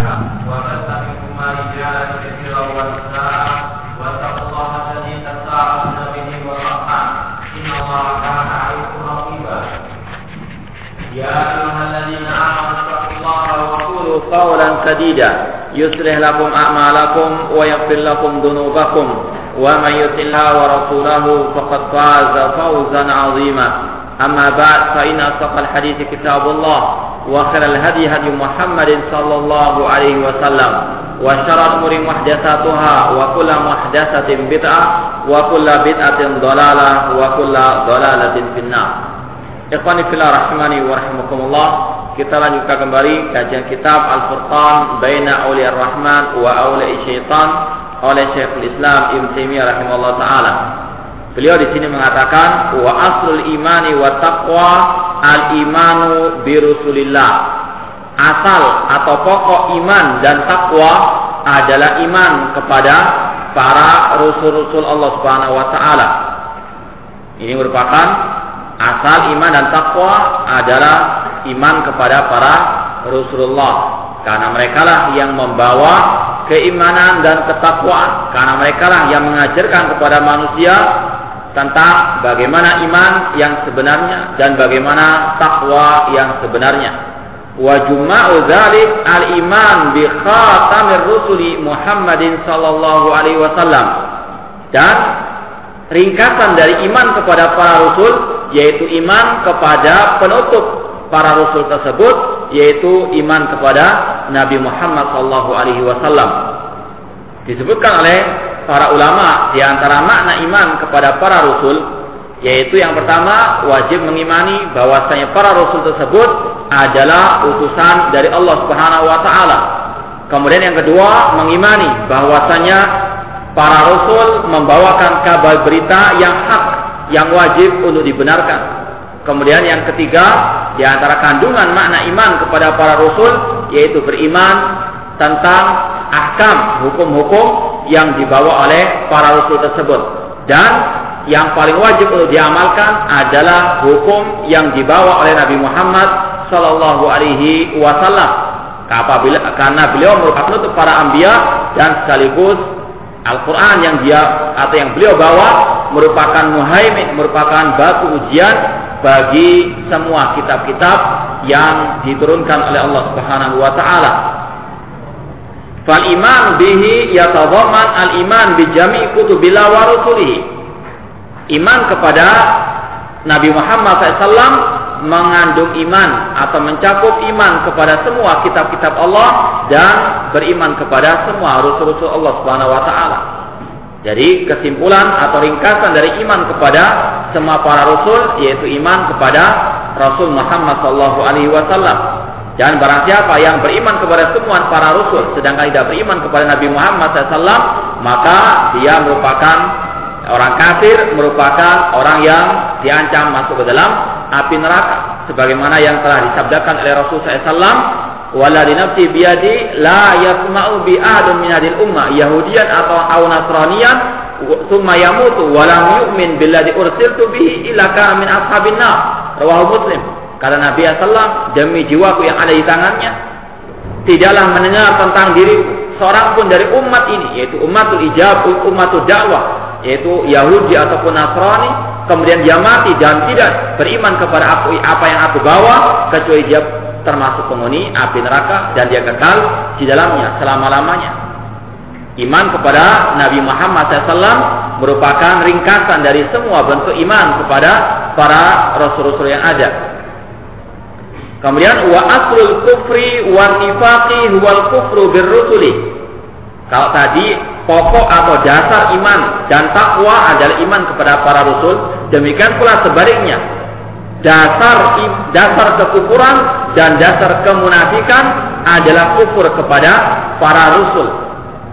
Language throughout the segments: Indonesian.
وبث منهما رجالا كثيرا ونساء واتقوا الله الذي تساءلون به والارحام ان الله كان عليكم رقيبا يا ايها الذين امنوا اتقوا الله وقولوا قولا سديدا يصلح لكم اعمالكم ويغفر لكم ذنوبكم ومن يطع الله ورسوله فقد فاز فوزا عظيما أما بعد فإن أصدق الحديث كتاب الله وخير الهدي هدي محمد صلى الله عليه وسلم وشر الأمور محدثاتها وكل محدثة بدعة وكل بدعة ضلالة وكل ضلالة في النار. Ikhwani fillah rahimani wa rahimakumullah. Kita lanjutkan kembali kajian kitab Al-Furqan Baina Auliya Ar-Rahman wa Auliya Syaitan oleh Syekhul Islam Ibnu Taimiyah rahimahullah taala. Beliau di sini mengatakan wa aslul imani wa taqwa al-imanu bi Rasulillah. Asal atau pokok iman dan takwa adalah iman kepada para rasul-rasul Allah Subhanahu wa taala. Ini merupakan asal iman dan takwa adalah iman kepada para Rasulullah, karena merekalah yang membawa keimanan dan ketakwaan, karena merekalah yang mengajarkan kepada manusia tentang bagaimana iman yang sebenarnya dan bagaimana takwa yang sebenarnya. Wa juma'u dzalik al-iman bi khatamir rusuli Muhammadin sallallahu alaihi wasallam. Dan ringkasan dari iman kepada para rasul yaitu iman kepada penutup para rasul tersebut, yaitu iman kepada Nabi Muhammad sallallahu alaihi wasallam. Disebutkan oleh para ulama di antara makna iman kepada para rasul, yaitu yang pertama wajib mengimani bahwasanya para rasul tersebut adalah utusan dari Allah Subhanahu wa taala. Kemudian yang kedua mengimani bahwasanya para rasul membawakan kabar berita yang hak, yang wajib untuk dibenarkan. Kemudian yang ketiga di antara kandungan makna iman kepada para rasul yaitu beriman tentang ahkam, hukum-hukum yang dibawa oleh para rasul tersebut. Dan yang paling wajib untuk diamalkan adalah hukum yang dibawa oleh Nabi Muhammad sallallahu alaihi wasallam, karena beliau merupakan penutup para anbiya dan sekaligus Al-Quran yang beliau bawa merupakan muhaimin, merupakan batu ujian bagi semua kitab-kitab yang diturunkan oleh Allah Subhanahu wa taala. Fal iman bihi yatadhamman al iman bi jami' kutubillah wa rusulihi. Iman kepada Nabi Muhammad SAW mengandung iman atau mencakup iman kepada semua kitab-kitab Allah dan beriman kepada semua rasul-rasul Allah Subhanahu wa taala. Jadi kesimpulan atau ringkasan dari iman kepada semua para rasul yaitu iman kepada Rasul Muhammad sallallahu alaihi wasallam. Dan barang siapa yang beriman kepada semua para rasul sedangkan tidak beriman kepada Nabi Muhammad SAW, maka dia merupakan orang kafir, merupakan orang yang diancam masuk ke dalam api neraka, sebagaimana yang telah disabdakan oleh Rasul SAW, "Walladzi nafsi biyadi la yasma'u bi ahadin min hadhil ummah yahudiyan atau nasraniyan tsumma yamutu wa lam yu'min billadzi ursiltu bihi illa kana min ashabin nar." Rawahu Muslim. Kata Nabi SAW, demi jiwaku yang ada di tangannya, tidaklah mendengar tentang diri seorang pun dari umat ini, yaitu umatul ijab, umatul dakwah, yaitu Yahudi ataupun Nasrani, kemudian dia mati dan tidak beriman kepada apa yang aku bawa, kecuali dia termasuk penghuni api neraka dan dia kekal di dalamnya selama-lamanya. Iman kepada Nabi Muhammad SAW merupakan ringkasan dari semua bentuk iman kepada para rasul-rasul yang ada. Kemudian wa aslul kufri wan nifaqi huwal kufru birrusuli. Kalau tadi pokok atau dasar iman dan takwa adalah iman kepada para rasul, demikian pula sebaliknya. Dasar kekufuran dan dasar kemunafikan adalah kufur kepada para rasul.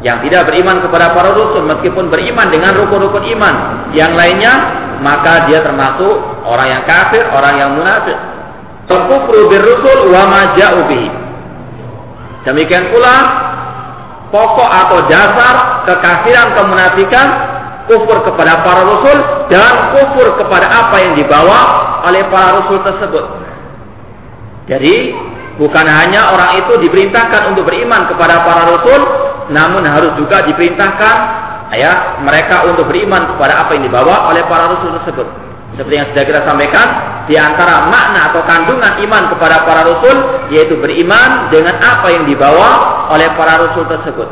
Yang tidak beriman kepada para rasul meskipun beriman dengan rukun-rukun iman yang lainnya, maka dia termasuk orang yang kafir, orang yang munafik. Kufru birrusul wa ma ja'u bihi. Demikian pula pokok atau dasar kekafiran, kemunafikan, kufur kepada para rasul dan kufur kepada apa yang dibawa oleh para rasul tersebut. Jadi Bukan hanya orang itu diperintahkan untuk beriman kepada para rasul, namun harus juga diperintahkan mereka untuk beriman kepada apa yang dibawa oleh para rasul tersebut. Seperti yang sudah kita sampaikan, di antara makna atau kandungan iman kepada para rasul yaitu beriman dengan apa yang dibawa oleh para rasul tersebut.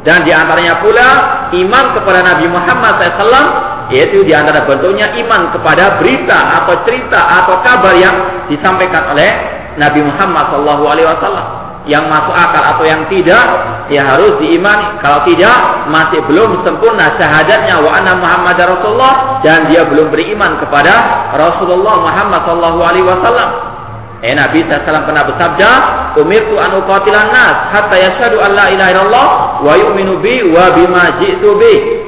Dan di antaranya pula iman kepada Nabi Muhammad SAW, yaitu di antara bentuknya iman kepada berita atau cerita atau kabar yang disampaikan oleh Nabi Muhammad SAW. Yang masuk akal atau yang tidak, ya harus diimani. Kalau tidak, masih belum sempurna syahadatnya wa anna Muhammadar Rasulullah, dan dia belum beriman kepada Rasulullah Muhammad SAW. Nabi SAW pernah bersabda, umirtu an uqatilan nas hatta yashhadu an la ilaha illallah wa yu'minu bi wa bima ji'tu bi.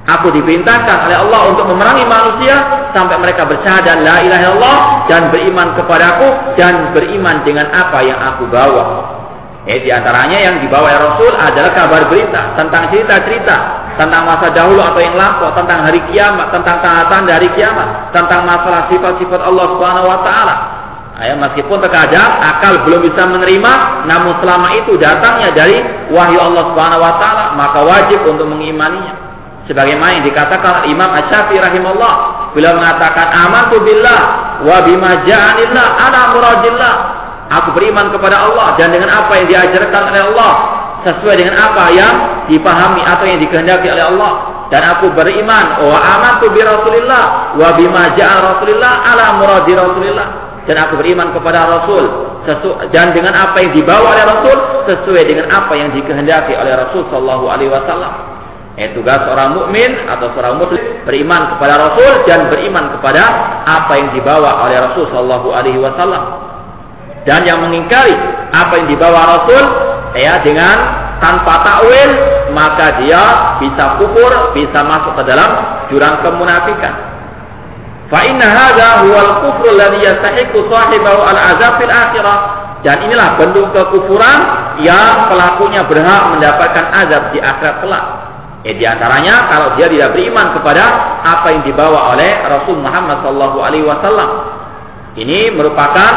Aku diperintahkan oleh Allah untuk memerangi manusia sampai mereka bersyahadat la ilaha illallah dan beriman kepadaku dan beriman dengan apa yang aku bawa. Di antaranya yang dibawa oleh Rasul adalah kabar berita tentang cerita-cerita tentang masa dahulu atau yang lampau, tentang hari kiamat, tentang tanda-tanda hari kiamat, tentang masalah sifat-sifat Allah Subhanahu wa taala. Meskipun terkadang akal belum bisa menerima, namun selama itu datangnya dari wahyu Allah Subhanahu wa taala, maka wajib untuk mengimaninya. Sebagaimana yang dikatakan Imam Asy-Syafi'i rahimahullah, beliau mengatakan amantu billah wa bima ja'anillah ala muradillah. Aku beriman kepada Allah dan dengan apa yang diajarkan oleh Allah sesuai dengan apa yang dipahami atau yang dikehendaki oleh Allah. Dan aku beriman wa amantu bi Rasulillah wa bima ja'a Rasulillah ala muradi Rasulillah. Dan aku beriman kepada Rasul dan dengan apa yang dibawa oleh Rasul sesuai dengan apa yang dikehendaki oleh Rasul sallallahu alaihi wasallam. Tugas seorang mukmin atau seorang muslim beriman kepada Rasul dan beriman kepada apa yang dibawa oleh Rasul sallallahu alaihi wasallam. Dan yang mengingkari apa yang dibawa Rasul dengan tanpa takwil, maka dia bisa kufur, bisa masuk ke dalam jurang kemunafikan. Fa inna hadza huwal kufru alladhi yastahiqu sahibahu al-'adzab fil akhirah. Dan inilah bentuk kekufuran yang pelakunya berhak mendapatkan azab di akhirat kelak. Di antaranya kalau dia tidak beriman kepada apa yang dibawa oleh Rasul Muhammad SAW. Ini merupakan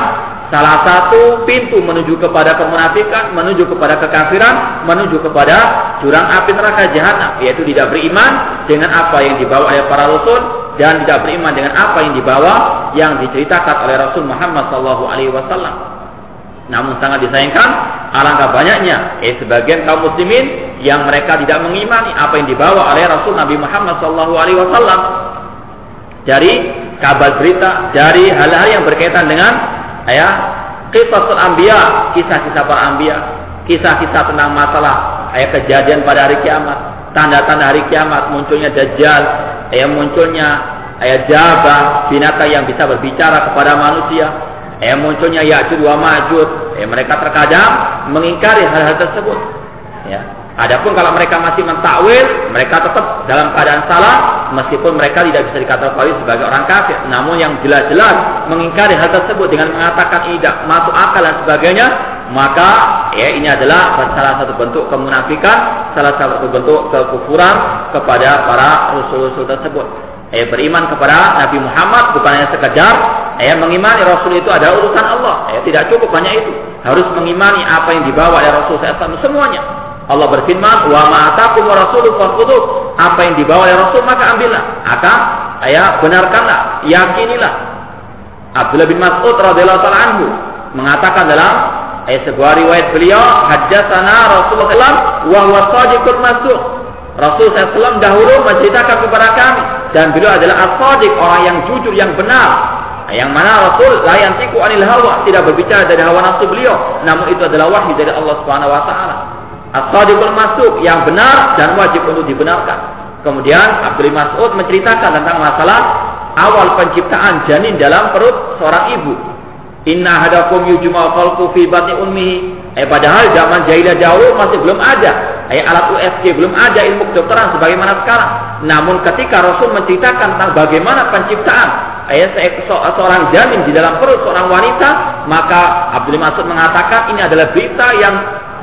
salah satu pintu menuju kepada kemunafikan, menuju kepada kekafiran, menuju kepada jurang api neraka jahanam, yaitu tidak beriman dengan apa yang dibawa oleh para rasul dan tidak beriman dengan apa yang dibawa yang diceritakan oleh Rasul Muhammad SAW. Namun sangat disayangkan, alangkah banyaknya sebagian kaum muslimin yang mereka tidak mengimani apa yang dibawa oleh Rasul Nabi Muhammad SAW dari kabar berita, dari hal-hal yang berkaitan dengan qisasul anbiya, kisah-kisah para anbiya, kisah-kisah tentang masalah kejadian pada hari kiamat, tanda-tanda hari kiamat, munculnya Dajjal, munculnya Dabah, binatang yang bisa berbicara kepada manusia, munculnya Ya'juj wa Ma'juj. Mereka terkadang mengingkari hal-hal tersebut. Adapun kalau mereka masih mentakwil, mereka tetap dalam keadaan salah, meskipun mereka tidak bisa dikategori sebagai orang kafir. Namun yang jelas-jelas mengingkari hal tersebut dengan mengatakan tidak masuk akal dan sebagainya, maka ini adalah salah satu bentuk kemunafikan, salah satu bentuk kekufuran kepada para rasul-rasul tersebut. Beriman kepada Nabi Muhammad bukan hanya sekedar mengimani Rasul itu adalah urusan Allah. Tidak cukup hanya itu, harus mengimani apa yang dibawa oleh Rasul SAW semuanya. Allah berfirman, wa ma atakum rasuluhu fakhudhuh. Apa yang dibawa oleh Rasul maka ambillah, benarkanlah, yakinilah. Abdullah bin Mas'ud radhiyallahu ta'ala anhu mengatakan dalam sebuah riwayat beliau, haddatsana Rasulullah SAW wa huwa shadiqul masduq. Rasul SAW dahulu menceritakan kepada kami, dan beliau adalah as-shadiq, orang yang jujur, yang benar. Yang mana Rasul la yantiqu anil hawa, tidak berbicara dari hawa nafsu beliau, namun itu adalah wahyu dari Allah Subhanahu wa taala. As-shadiqul masduq, yang benar dan wajib untuk dibenarkan. Kemudian Abdul Mas'ud menceritakan tentang masalah awal penciptaan janin dalam perut seorang ibu. Inna hadakum yujma'u khalqu fi batni ummihi. Padahal zaman jahiliyah dahulu masih belum ada alat USG, belum ada ilmu kedokteran sebagaimana sekarang. Namun ketika Rasul menceritakan tentang bagaimana penciptaan seorang janin di dalam perut seorang wanita, maka Abdul Mas'ud mengatakan ini adalah berita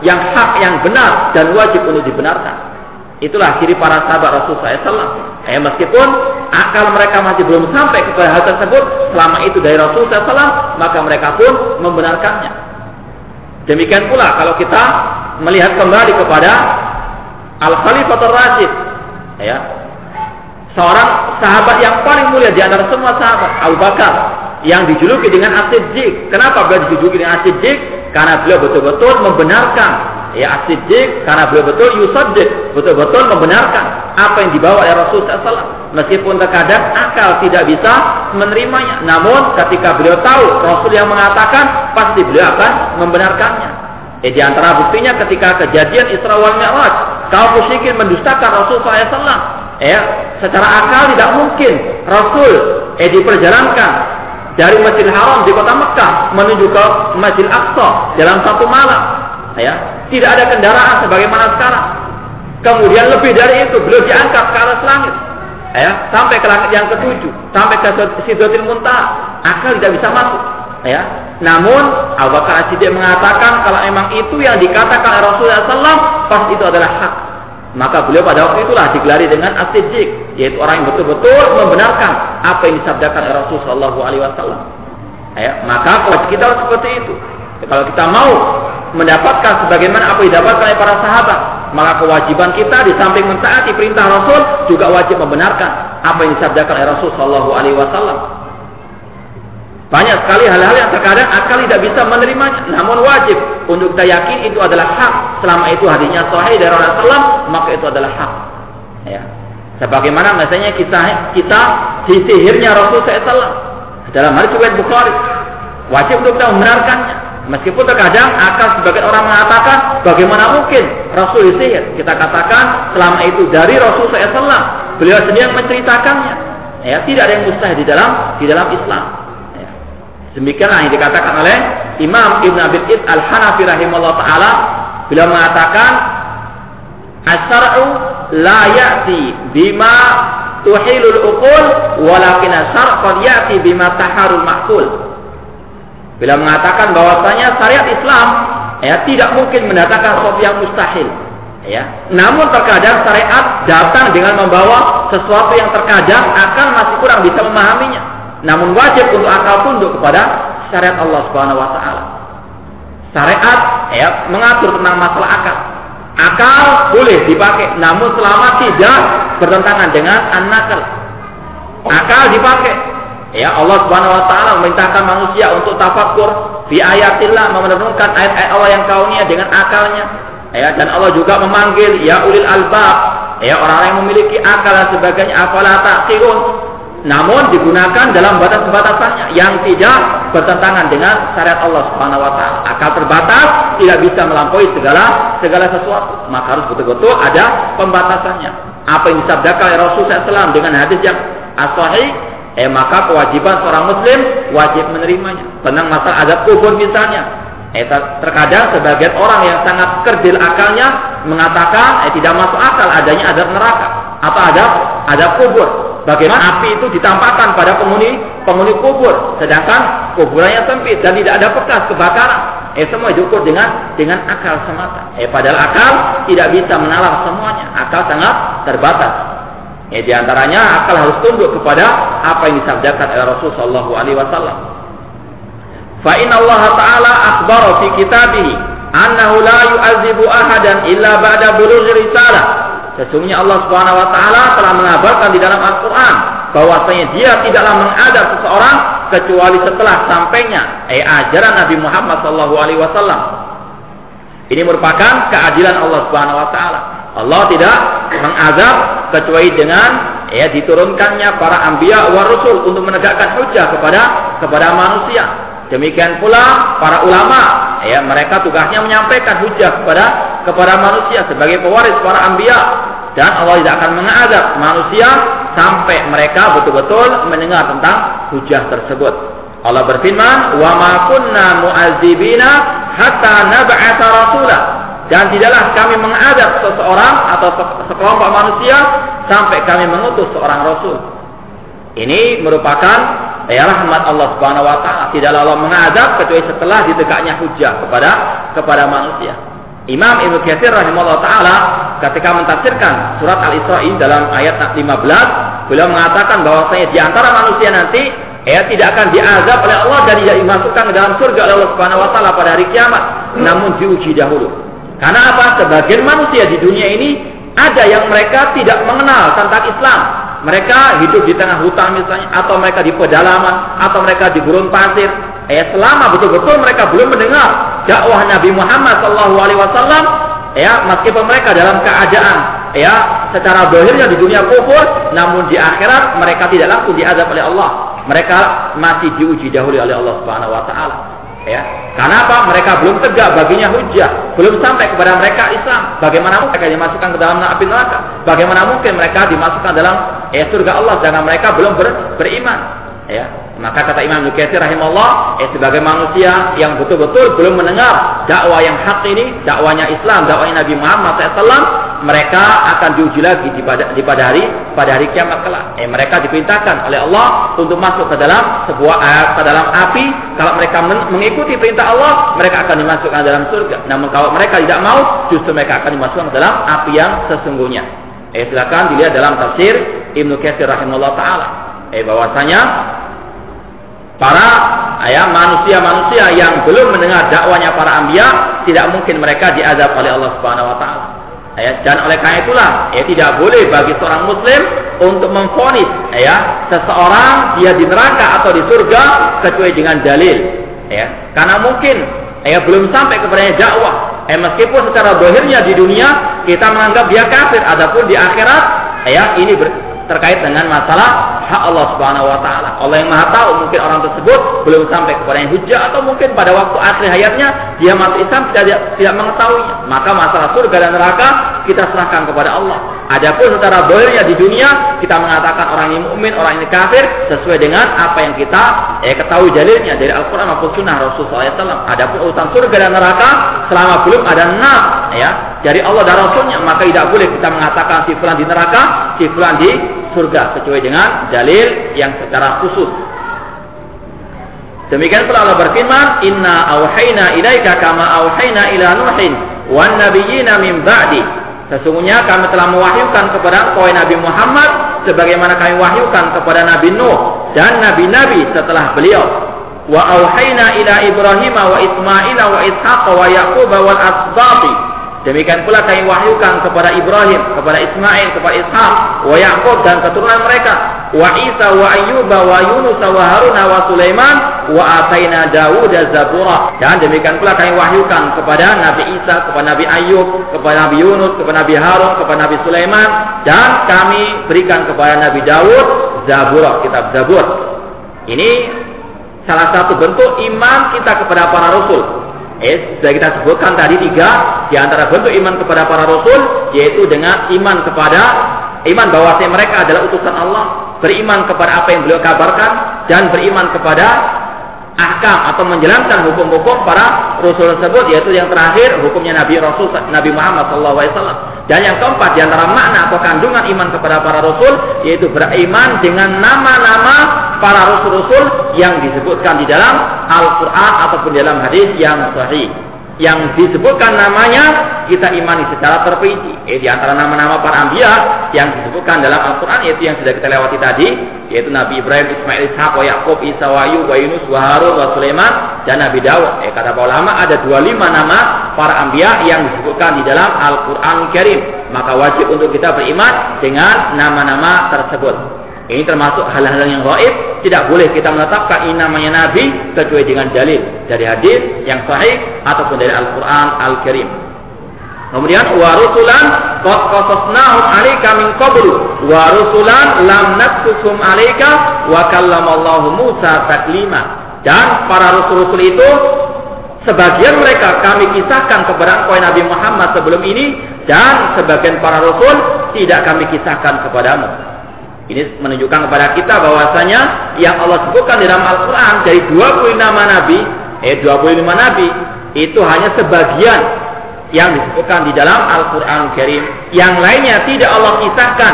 yang hak, yang benar dan wajib untuk dibenarkan. Itulah ciri para sahabat Rasul SAW. Meskipun akal mereka masih belum sampai kepada hal tersebut, selama itu dari Rasulullah SAW, maka mereka pun membenarkannya. Demikian pula kalau kita melihat kembali kepada Al-Khalifatul Rasyid, ya, seorang sahabat yang paling mulia di antara semua sahabat, Abu Bakar, yang dijuluki dengan As-Siddiq. Kenapa beliau dijuluki dengan As-Siddiq? Karena beliau betul-betul membenarkan, ya, As-Siddiq, karena beliau betul yusaddiq, betul-betul membenarkan apa yang dibawa oleh Rasulullah SAW. Meskipun terkadang akal tidak bisa menerimanya, namun ketika beliau tahu Rasul yang mengatakan, pasti beliau akan membenarkannya. Di antara buktinya ketika kejadian Isra wal Mi'raj, kaum musyrikin mendustakan Rasulullah SAW. Ya, secara akal tidak mungkin Rasul diperjalankan dari Masjidil Haram di kota Mekah menuju ke Masjidil Aqsa dalam satu malam. Ya, tidak ada kendaraan sebagaimana sekarang. Kemudian lebih dari itu beliau diangkat ke atas langit, ya, sampai ke langit yang ke-7, sampai ke Sidratil Muntaha. Akal tidak bisa masuk, ya. Namun Abu Bakar As-Siddiq mengatakan kalau memang itu yang dikatakan oleh Rasulullah SAW, pasti itu adalah hak. Maka beliau pada waktu itulah digelari dengan As-Siddiq, yaitu orang yang betul-betul membenarkan apa yang disabdakan oleh Rasulullah SAW. Ya, maka kewajiban kita harus seperti itu. Ya, kalau kita mau mendapatkan sebagaimana apa yang didapatkan oleh para sahabat, maka kewajiban kita di samping mentaati perintah Rasul juga wajib membenarkan apa yang disabdakan oleh Rasulullah SAW. Banyak sekali hal-hal yang terkadang akal tidak bisa menerimanya, namun wajib untuk kita yakin itu adalah hak. Selama itu hadisnya sahih dari Rasulullah, maka itu adalah hak. Ya. Sebagaimana misalnya kita sihirnya Rasulullah SAW dalam hadis riwayat Bukhari, wajib untuk kita membenarkannya. Meskipun terkadang akal sebagian orang mengatakan bagaimana mungkin Rasul disihir. Kita katakan selama itu dari Rasulullah SAW, beliau sendiri yang menceritakannya. Ya, tidak ada yang mustahil di dalam Islam. Demikianlah yang dikatakan oleh Imam Ibn Abil Id Al-Hanafi rahimahullah ta'ala. Beliau mengatakan as-sar'u la ya'ti bima tuhilul uqul walakin as-sar'u qad ya'ti bima taharul ma'qul. Beliau mengatakan bahwasanya syariat Islam, ya, tidak mungkin mendatangkan sesuatu yang mustahil, ya. Namun terkadang syariat datang dengan membawa sesuatu yang terkadang akal masih kurang bisa memahaminya. Namun wajib untuk akal tunduk kepada syariat Allah Subhanahu wa taala. Syariat, ya, mengatur tentang masalah akal. Akal boleh dipakai, namun selama tidak bertentangan dengan an-naql. Akal dipakai. Ya, Allah Subhanahu wa taala memerintahkan manusia untuk tafakkur fi ayatillah, merenungkan ayat-ayat Allah yang kauniyah dengan akalnya. Ya, dan Allah juga memanggil ya ulil albab, ya, orang-orang yang memiliki akal dan sebagainya, afala taqilun. Namun digunakan dalam batas-batasannya yang tidak bertentangan dengan syariat Allah Subhanahu wa taala. Akal terbatas tidak bisa melampaui segala sesuatu, maka harus betul-betul ada pembatasannya. Apa yang disabdakan oleh Rasulullah SAW dengan hadis yang as-sahih, maka kewajiban seorang muslim wajib menerimanya. Tentang masalah azab kubur misalnya, terkadang sebagian orang yang sangat kerdil akalnya mengatakan tidak masuk akal adanya azab neraka atau azab kubur. Bagaimana api itu ditampakkan pada penghuni kubur, sedangkan kuburannya sempit dan tidak ada bekas kebakaran. Semua diukur dengan akal semata. Padahal akal tidak bisa menalar semuanya. Akal sangat terbatas. Di antaranya akal harus tunduk kepada apa yang disabdakan oleh Rasulullah sallallahu alaihi wasallam. Fa inna Allah ta'ala akhbara fi kitabih annahu la yu'adzibu ahadan illa ba'da bulughi risalah. Sesungguhnya Allah Subhanahu wa taala telah mengabarkan di dalam Al-Qur'an bahwasanya Dia tidaklah mengadab seseorang kecuali setelah sampainya ajaran Nabi Muhammad sallallahu alaihi wasallam. Ini merupakan keadilan Allah Subhanahu wa taala. Allah tidak mengazab kecuali dengan diturunkannya para anbiya wa rasul untuk menegakkan hujjah kepada manusia. Demikian pula para ulama, mereka tugasnya menyampaikan hujjah kepada manusia sebagai pewaris para anbiya, dan Allah tidak akan mengadab manusia sampai mereka betul-betul mendengar tentang hujjah tersebut. Allah berfirman, "Wa ma kunna mu'adzibina hatta nab'atsa rasula." Dan tidaklah kami mengadab seseorang atau sekelompok manusia sampai kami mengutus seorang rasul. Ini merupakan rahmat Allah Subhanahu wa taala. Tidaklah Allah mengadab kecuali setelah ditegaknya hujjah kepada manusia. Imam Ibnu Katsir rahimahullah taala ketika mentafsirkan surat Al-Isra dalam ayat 15, beliau mengatakan bahwasanya di antara manusia nanti tidak akan diazab oleh Allah dan tidak dimasukkan ke dalam surga oleh Allah Subhanahu wa taala pada hari kiamat, namun diuji dahulu. Karena apa? Sebagian manusia di dunia ini ada yang mereka tidak mengenal tentang Islam. Mereka hidup di tengah hutan misalnya, atau mereka di pedalaman, atau mereka di gurun pasir. Selama betul-betul mereka belum mendengar dakwah Nabi Muhammad SAW, meskipun mereka dalam keadaan secara zahirnya di dunia kufur, namun di akhirat mereka tidak langsung diazab oleh Allah. Mereka masih diuji dahulu oleh Allah Subhanahu wa taala. Karena apa? Mereka belum tegak baginya hujjah, belum sampai kepada mereka Islam. Bagaimana mereka dimasukkan ke dalam api neraka? Bagaimana mungkin mereka dimasukkan dalam surga Allah sedangkan mereka belum beriman? Maka kata Imam Ibnu Katsir rahimahullah, sebagai manusia yang betul-betul belum mendengar dakwah yang hak ini, dakwahnya Islam, dakwahnya Nabi Muhammad SAW, mereka akan diuji lagi pada hari kiamat kelak. Mereka diperintahkan oleh Allah untuk masuk ke dalam ke dalam api. Kalau mereka mengikuti perintah Allah, mereka akan dimasukkan dalam surga. Namun kalau mereka tidak mau, justru mereka akan dimasukkan ke dalam api yang sesungguhnya. Silakan dilihat dalam tafsir Ibnu Katsir rahimahullah taala. Bahwasanya para manusia-manusia yang belum mendengar dakwanya para anbiya, tidak mungkin mereka diazab oleh Allah Subhanahu wa taala. Dan oleh karena itulah tidak boleh bagi seorang muslim untuk memvonis seseorang dia di neraka atau di surga kecuali dengan dalil. Karena mungkin belum sampai kepadanya dakwah. Meskipun secara zahirnya di dunia kita menganggap dia kafir, adapun di akhirat ini terkait dengan masalah hak Allah Subhanahu wa taala. Allah yang Maha tahu, mungkin orang tersebut belum sampai kepada yang hujjah, atau mungkin pada waktu akhir hayatnya dia masuk Islam tidak mengetahuinya. Maka masalah surga dan neraka kita serahkan kepada Allah. Adapun secara zahirnya di dunia kita mengatakan orang ini mukmin, orang ini kafir sesuai dengan apa yang kita ketahui dalilnya dari Al-Qur'an maupun sunnah Rasulullah SAW. Adapun urusan surga dan neraka selama belum ada nas dari Allah dan Rasulnya, maka tidak boleh kita mengatakan si fulan di neraka, si fulan di surga kecuali dengan dalil yang secara khusus. Demikian pula Allah berfirman, "Inna auhayna ilaika kama auhayna ila Nuhin wan nabiyyina min ba'di." Sesungguhnya kami telah mewahyukan kepada engkau Nabi Muhammad sebagaimana kami wahyukan kepada Nabi Nuh dan nabi-nabi setelah beliau. Wa auhayna ila Ibrahim wa Ismail wa Ishaq wa Yaqub wal asbati. Demikian pula kami wahyukan kepada Ibrahim, kepada Ismail, kepada Ishaq, wa Yaqub dan keturunan mereka, wa Isa wa Ayyub wa Yunus wa Harun wa Sulaiman wa ataina Daud zabura. Dan demikian pula kami wahyukan kepada Nabi Isa, kepada Nabi Ayyub, kepada Nabi Yunus, kepada Nabi Harun, kepada Nabi Sulaiman, dan kami berikan kepada Nabi Daud Zabura, kitab Zabur. Ini salah satu bentuk iman kita kepada para rasul. Sudah kita sebutkan tadi 3 di antara bentuk iman kepada para rasul, yaitu dengan iman bahwa mereka adalah utusan Allah, beriman kepada apa yang beliau kabarkan, dan beriman kepada ahkam atau menjalankan hukum-hukum para rasul tersebut, yaitu yang terakhir hukumnya Nabi Muhammad SAW. Dan yang keempat di antara makna atau kandungan iman kepada para rasul, yaitu beriman dengan nama-nama para rasul-rasul yang disebutkan di dalam Al-Quran ataupun dalam hadis yang sahih. Yang disebutkan namanya kita imani secara terperinci. Di antara nama-nama para anbiya yang disebutkan dalam Al-Quran, yaitu yang sudah kita lewati tadi, yaitu Nabi Ibrahim, Ismail, Ishaq, wa Yaqub, Isa, wa Ayyub, wa Yunus, wa Harun, wa Sulaiman, dan Nabi Daud. Kata para ulama ada 25 nama para anbiya yang disebutkan di dalam Al-Quran Karim. Maka wajib untuk kita beriman dengan nama-nama tersebut. Ini termasuk hal-hal yang gaib. Tidak boleh kita menetapkan ini namanya Nabi kecuali dengan dalil dari hadis yang sahih ataupun dari Al-Quran Al-Karim. Kemudian wa rusulan qad qasasnahum 'alaika min qablu wa rusulan lam naqsusum 'alaika wa kallamallahu Musa taklima. Dan para rasul-rasul itu sebagian mereka kami kisahkan kepada engkau Nabi Muhammad sebelum ini, dan sebagian para rasul tidak kami kisahkan kepadamu. Ini menunjukkan kepada kita bahwasanya yang Allah sebutkan di dalam Al-Quran dari 25 nabi, 25 nabi itu hanya sebagian yang disebutkan di dalam Al-Quran Karim. Yang lainnya tidak Allah kisahkan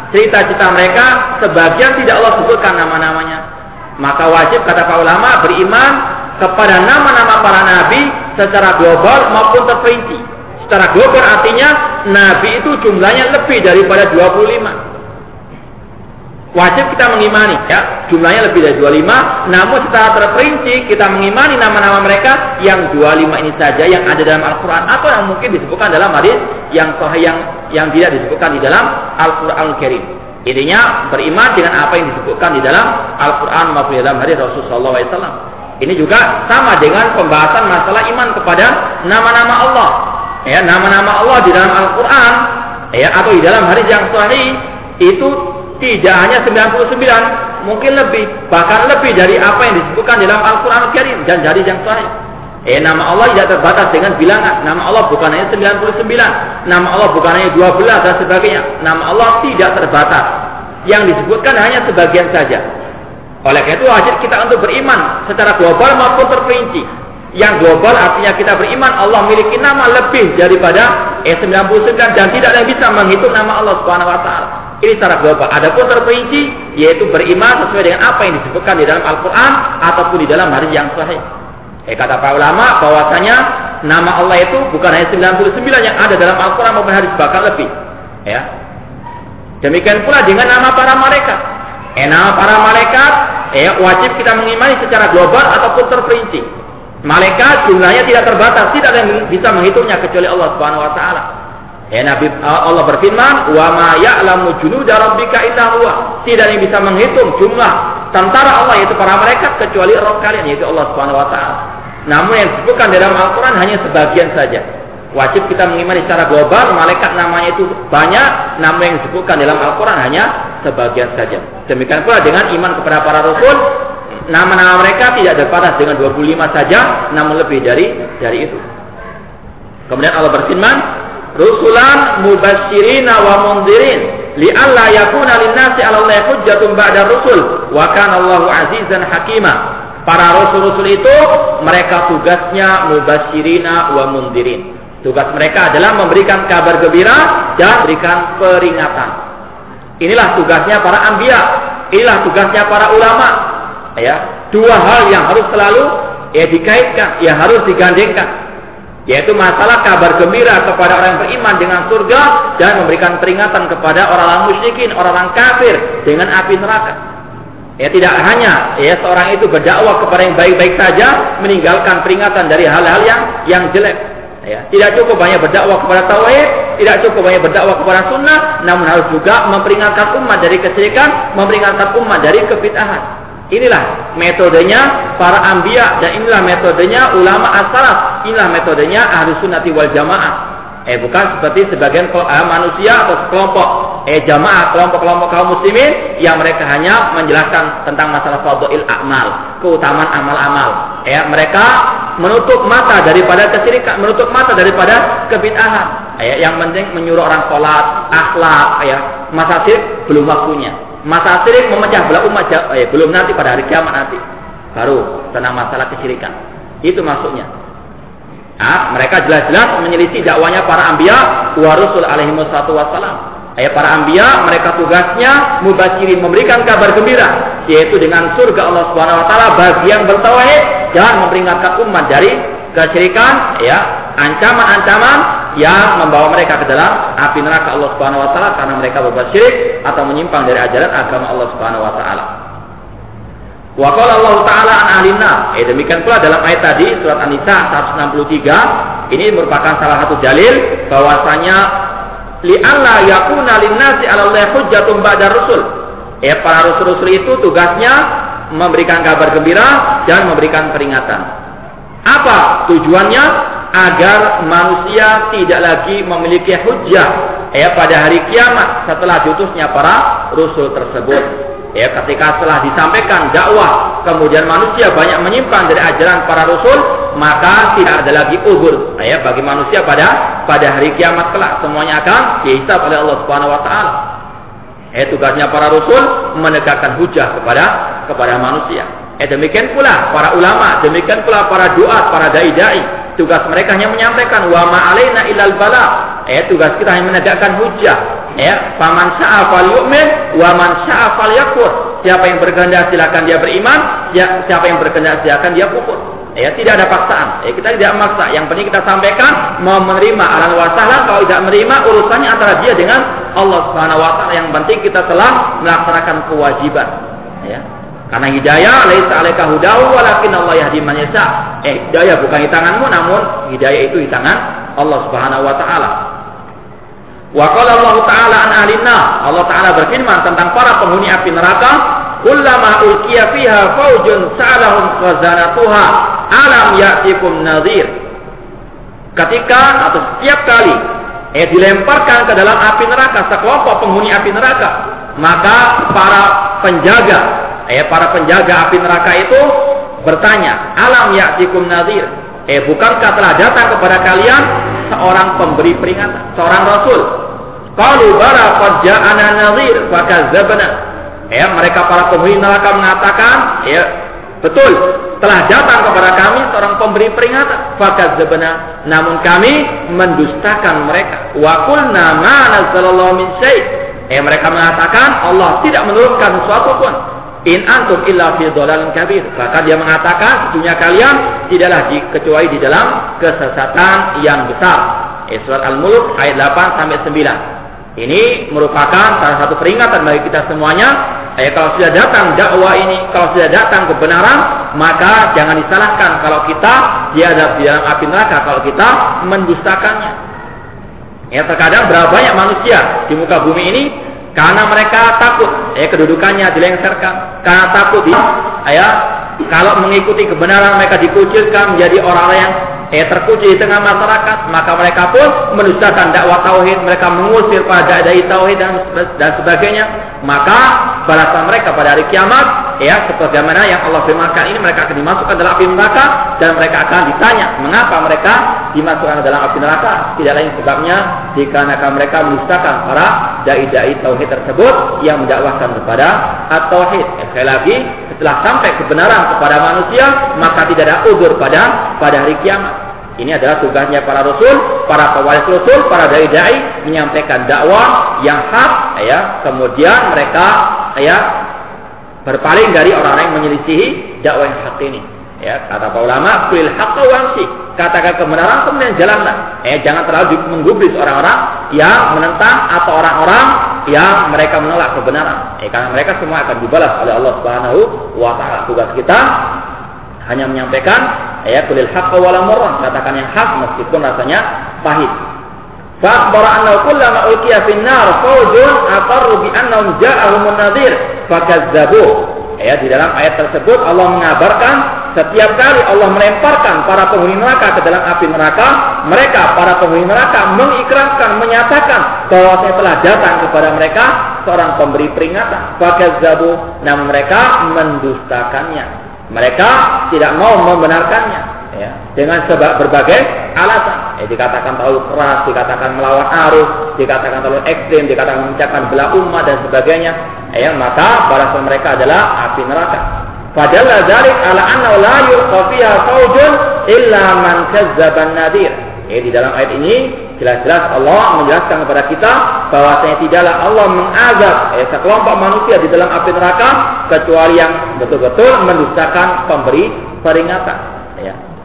cerita-cerita mereka, sebagian tidak Allah sebutkan nama-namanya. Maka wajib kata para ulama beriman kepada nama-nama para nabi secara global maupun terperinci. Secara global artinya nabi itu jumlahnya lebih daripada 25. wajib kita mengimani, ya, jumlahnya lebih dari 25, namun secara terperinci kita mengimani nama-nama mereka yang 25 ini saja yang ada dalam Al-Quran, atau yang mungkin disebutkan dalam hadis yang sahih yang tidak disebutkan di dalam Al-Quran Al-Karim. Intinya beriman dengan apa yang disebutkan di dalam Al-Quran maupun di dalam hadis Rasulullah SAW. Ini juga sama dengan pembahasan masalah iman kepada nama-nama Allah, ya, nama-nama Allah di dalam Al-Quran, ya, atau di dalam hadis yang sahih itu tidak hanya 99, mungkin lebih, bahkan lebih dari apa yang disebutkan dalam Al-Quran Al-Karim dan hadis yang sahih. Nama Allah tidak terbatas dengan bilangan. Nama Allah bukan hanya 99, nama Allah bukan hanya 12 dan sebagainya. Nama Allah tidak terbatas. Yang disebutkan hanya sebagian saja. Oleh karena itu wajib kita untuk beriman secara global maupun terperinci. Yang global artinya kita beriman Allah memiliki nama lebih daripada 99 dan tidak ada yang bisa menghitung nama Allah Subhanahu wa taala. Ini secara global. Adapun terperinci yaitu beriman sesuai dengan apa yang disebutkan di dalam Al-Quran ataupun di dalam hadis yang sahih. Kata para ulama bahwasanya nama Allah itu bukan hanya 99 yang ada dalam Al-Quran maupun hadis, bahkan lebih. Ya. Demikian pula dengan nama para malaikat. Nama para malaikat wajib kita mengimani secara global ataupun terperinci. Malaikat jumlahnya tidak terbatas, tidak ada yang bisa menghitungnya kecuali Allah Subhanahu wa taala. Nabi Allah berfirman, "Wa ma ya'lamu junuda rabbika illa huwa." Tidak ada yang bisa menghitung jumlah tentara Allah yaitu para malaikat kecuali Rabb kalian yaitu Allah Subhanahu wa taala. Namun yang disebutkan dalam Al-Quran hanya sebagian saja. Wajib kita mengimani secara global malaikat namanya itu banyak, namun yang disebutkan dalam Al-Quran hanya sebagian saja. Demikian pula dengan iman kepada para rasul, nama-nama mereka tidak terbatas dengan 25 saja, namun lebih dari itu. Kemudian Allah berfirman, "Rusulan mubasyirina wa mundzirin li'alla yakuna lin-nasi 'ala Allahi hujjatun ba'da rusul wa kana Allahu 'azizan hakima." Para rasul-rasul itu mereka tugasnya mubasyirina wa mundzirin. Tugas mereka adalah memberikan kabar gembira dan memberikan peringatan. Inilah tugasnya para anbiya, inilah tugasnya para ulama. Ya, dua hal yang harus selalu dikaitkan, yang harus digandengkan, yaitu masalah kabar gembira kepada orang yang beriman dengan surga dan memberikan peringatan kepada orang-orang musyrikin, orang-orang kafir dengan api neraka. Tidak hanya seorang itu berdakwah kepada yang baik-baik saja, meninggalkan peringatan dari hal-hal yang jelek. Tidak cukup hanya berdakwah kepada tauhid, tidak cukup hanya berdakwah kepada sunnah, namun harus juga memperingatkan umat dari kesyirikan, memperingatkan umat dari kebid'ahan. Inilah metodenya para anbiya dan inilah metodenya ulama as-salaf. Inilah metodenya Ahlus Sunnati wal Jamaah. Bukan seperti sebagian manusia atau sekelompok jamaah, kelompok-kelompok kaum muslimin yang mereka hanya menjelaskan tentang masalah fadhail a'mal, keutamaan amal-amal. Mereka menutup mata daripada kesyirikan, menutup mata daripada kebid'ahan. Yang penting menyuruh orang sholat, akhlak, masa syirik belum waktunya. Masa syirik memecah belah umat belum, nanti pada hari kiamat nanti baru tentang masalah kesyirikan. Itu maksudnya. Mereka jelas-jelas menyelisih dakwanya para anbiya wa rasul alaihi wassalam. Para anbiya mereka tugasnya mubasyirin, memberikan kabar gembira yaitu dengan surga Allah Subhanahu wa taala bagi yang bertauhid dan memperingatkan umat dari kesyirikan, ancaman-ancaman yang membawa mereka ke dalam api neraka Allah Subhanahu wa taala karena mereka berbuat syirik atau menyimpang dari ajaran agama Allah Subhanahu wa taala. Wa qala Allah taala an ahlina. Demikian pula dalam ayat tadi surat An-Nisa 163, ini merupakan salah satu dalil bahwasanya li'alla yakuna lin-nasi 'ala Allahi hujjatun ba'da rusul. Para rasul-rasul itu tugasnya memberikan kabar gembira dan memberikan peringatan. Apa tujuannya? Agar manusia tidak lagi memiliki hujjah pada hari kiamat setelah diutusnya para rasul tersebut. Ketika setelah disampaikan dakwah kemudian manusia banyak menyimpang dari ajaran para rasul, maka tidak ada lagi uzur bagi manusia pada hari kiamat kelak. Semuanya akan dihisab oleh Allah Subhanahu wa taala. Tugasnya para rasul menegakkan hujjah kepada manusia. Demikian pula para ulama, demikian pula para duat, para dai-dai. Tugas mereka hanya menyampaikan wa ma alaina illal bala. Tugas kita hanya menegakkan hujjah. Faman sya'a falyu'min wa man sya'a falyakfur. Siapa yang berkehendak silakan dia beriman, siapa yang berkehendak silakan dia kufur. Tidak ada paksaan. Kita tidak memaksa. Yang penting kita sampaikan, mau menerima ahlan wa sahlan, kalau tidak menerima urusannya antara dia dengan Allah Subhanahu wa taala, yang penting kita telah melaksanakan kewajiban, ya. Karena hidayah laisa 'alaika hudahu walakin Allah yahdi man yasha. Hidayah bukan di tanganmu, namun hidayah itu di tangan Allah Subhanahu wa taala. Wa qala Allah taala an ahlinna, Allah taala berfirman tentang para penghuni api neraka, kullama ulqiya fiha faujun sa'alahum khazanatuha alam ya'tikum nadhir. Ketika atau setiap kali dilemparkan ke dalam api neraka sekelompok penghuni api neraka, maka para penjaga api neraka itu bertanya, alam ya'tikum nadhir, bukankah telah datang kepada kalian seorang pemberi peringatan, seorang rasul? Qalu bala qad ja'ana nadhir fakadzabna. Mereka para penghuni neraka mengatakan, ya betul, telah datang kepada kami seorang pemberi peringatan, fakadzabna, namun kami mendustakan mereka. Wa qulna ma nazzalallahu min syai', mereka mengatakan Allah tidak menurunkan sesuatu pun. In antum illa fi dhalalin kabir, bahkan dia mengatakan sesungguhnya kalian tidaklah kecuali di dalam kesesatan yang besar. Surat Al-Mulk ayat 8 sampai 9. Ini merupakan salah satu peringatan bagi kita semuanya. Kalau sudah datang dakwah ini, kalau sudah datang kebenaran, maka jangan disalahkan kalau kita diadab di dalam api neraka, kalau kita mendustakannya. Terkadang berapa banyak manusia di muka bumi ini karena mereka takut kedudukannya dilengsarkan, karena takut kalau mengikuti kebenaran mereka dikucilkan menjadi orang-orang yang terkucil di tengah masyarakat, maka mereka pun mendustakan dakwah tauhid, mereka mengusir pada dai tauhid dan sebagainya. Maka balasan mereka pada hari kiamat, sebagaimana yang Allah firmankan ini, mereka akan dimasukkan dalam api neraka dan mereka akan ditanya mengapa mereka dimasukkan dalam api neraka. Tidak lain sebabnya dikarenakan mereka mendustakan para dai tauhid tersebut yang mendakwahkan kepada at-tauhid. Sekali lagi, setelah sampai kebenaran kepada manusia, maka tidak ada uzur pada hari kiamat. Ini adalah tugasnya para rasul, para pewaris rasul, para dai-dai menyampaikan dakwah yang hak, kemudian mereka berpaling dari orang-orang yang menyelisihi dakwah yang hak ini. Kata para ulama, qulil haqqa wamsi, katakan kebenaran kemudian jalanlah. Jangan terlalu menggubris orang-orang yang menentang atau orang-orang yang mereka menolak kebenaran. Karena mereka semua akan dibalas oleh Allah Subhanahu wa taala. Tugas kita hanya menyampaikan qulil haqqa wala murran, katakan yang hak meskipun rasanya pahit. Fa akhbara annahu kullama ulqiya fin nar fawjun aqarru bi annahum ja'ahumun nadhir fakazzabu. Di dalam ayat tersebut Allah mengabarkan setiap kali Allah melemparkan para penghuni neraka ke dalam api neraka, mereka para penghuni neraka mengikrarkan, menyatakan bahwa telah datang kepada mereka seorang pemberi peringatan. Fakazzabu, namun mereka mendustakannya. Mereka tidak mau membenarkannya, dengan sebab berbagai alasan. Dikatakan terlalu keras, dikatakan melawan arus, dikatakan terlalu ekstrim, dikatakan memecahkan belah umat dan sebagainya. Maka balasan mereka adalah api neraka. Padahal dzalik ala anna la yulqa fiha faujun illa man kazzaba an-nadhir. Di dalam ayat ini jelas-jelas Allah menjelaskan kepada kita bahwasanya tidaklah Allah mengazab sekelompok manusia di dalam api neraka kecuali yang betul-betul mendustakan pemberi peringatan.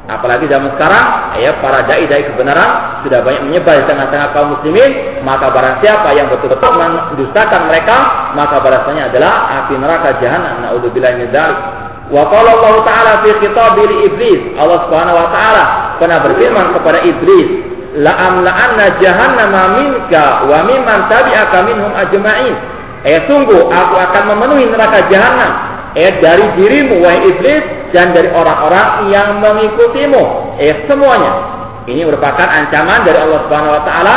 Apalagi zaman sekarang, para dai-dai kebenaran sudah banyak menyebar di tengah-tengah kaum muslimin. Maka barang siapa yang betul-betul mendustakan mereka, maka balasannya adalah api neraka jahanam. Na'udzubillahi min dzalik. Wa qala Allah Ta'ala fi khitabi li iblis, Allah Subhanahu wa taala pernah berfirman kepada iblis, la'amla'anna jahannama minka wa mimman tabi'aka minhum ajma'in. Sungguh aku akan memenuhi neraka jahanam dari dirimu wahai iblis dan dari orang-orang yang mengikutimu, semuanya. Ini merupakan ancaman dari Allah Subhanahu wa taala,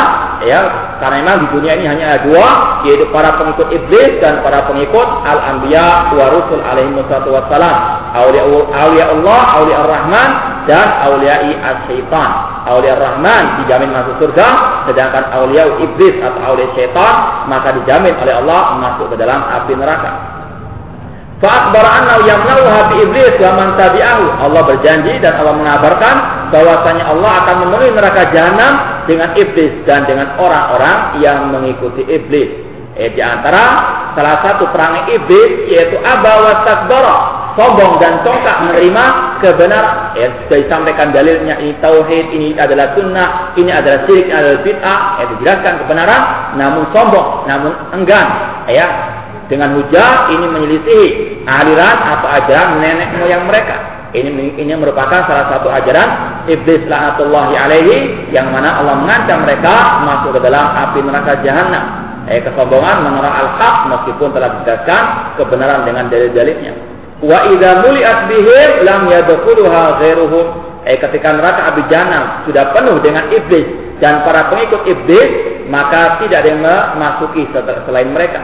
karena memang di dunia ini hanya ada dua, yaitu para pengikut iblis dan para pengikut al-anbiya wa rusul alaihi wassalam. Aulia Allah, aulia ar-Rahman, dan auliai as-syaitan. Aulia ar-Rahman dijamin masuk surga, sedangkan aulia iblis atau aulia syaitan maka dijamin oleh Allah masuk ke dalam api neraka. Fa akhbara annahu yamna'uha bi iblis wa man tabi'ahu. Allah berjanji dan Allah mengabarkan bahwasanya Allah akan memenuhi neraka jahanam dengan iblis dan dengan orang-orang yang mengikuti iblis. Di antara salah satu perangai iblis yaitu aba wa takbara, sombong dan congkak menerima kebenaran. Ya, sudah disampaikan dalilnya, ini tauhid, ini adalah sunnah, ini adalah syirik, ini adalah bid'ah. Ya, dijelaskan kebenaran, namun sombong, namun enggan. Ya, dengan hujah ini menyelisihi aliran atau ajaran nenek moyang mereka. Ini merupakan salah satu ajaran iblis laknatullahi alaihi, yang mana Allah mengancam mereka masuk ke dalam api neraka jahanam. Kesombongan menolak al-haq meskipun telah dijelaskan kebenaran dengan dalil-dalilnya. Wa idza muliat bihim lam yadkhuluha ghairuhum. Ketika neraka api jahanam sudah penuh dengan iblis dan para pengikut iblis, maka tidak ada yang memasuki selain mereka.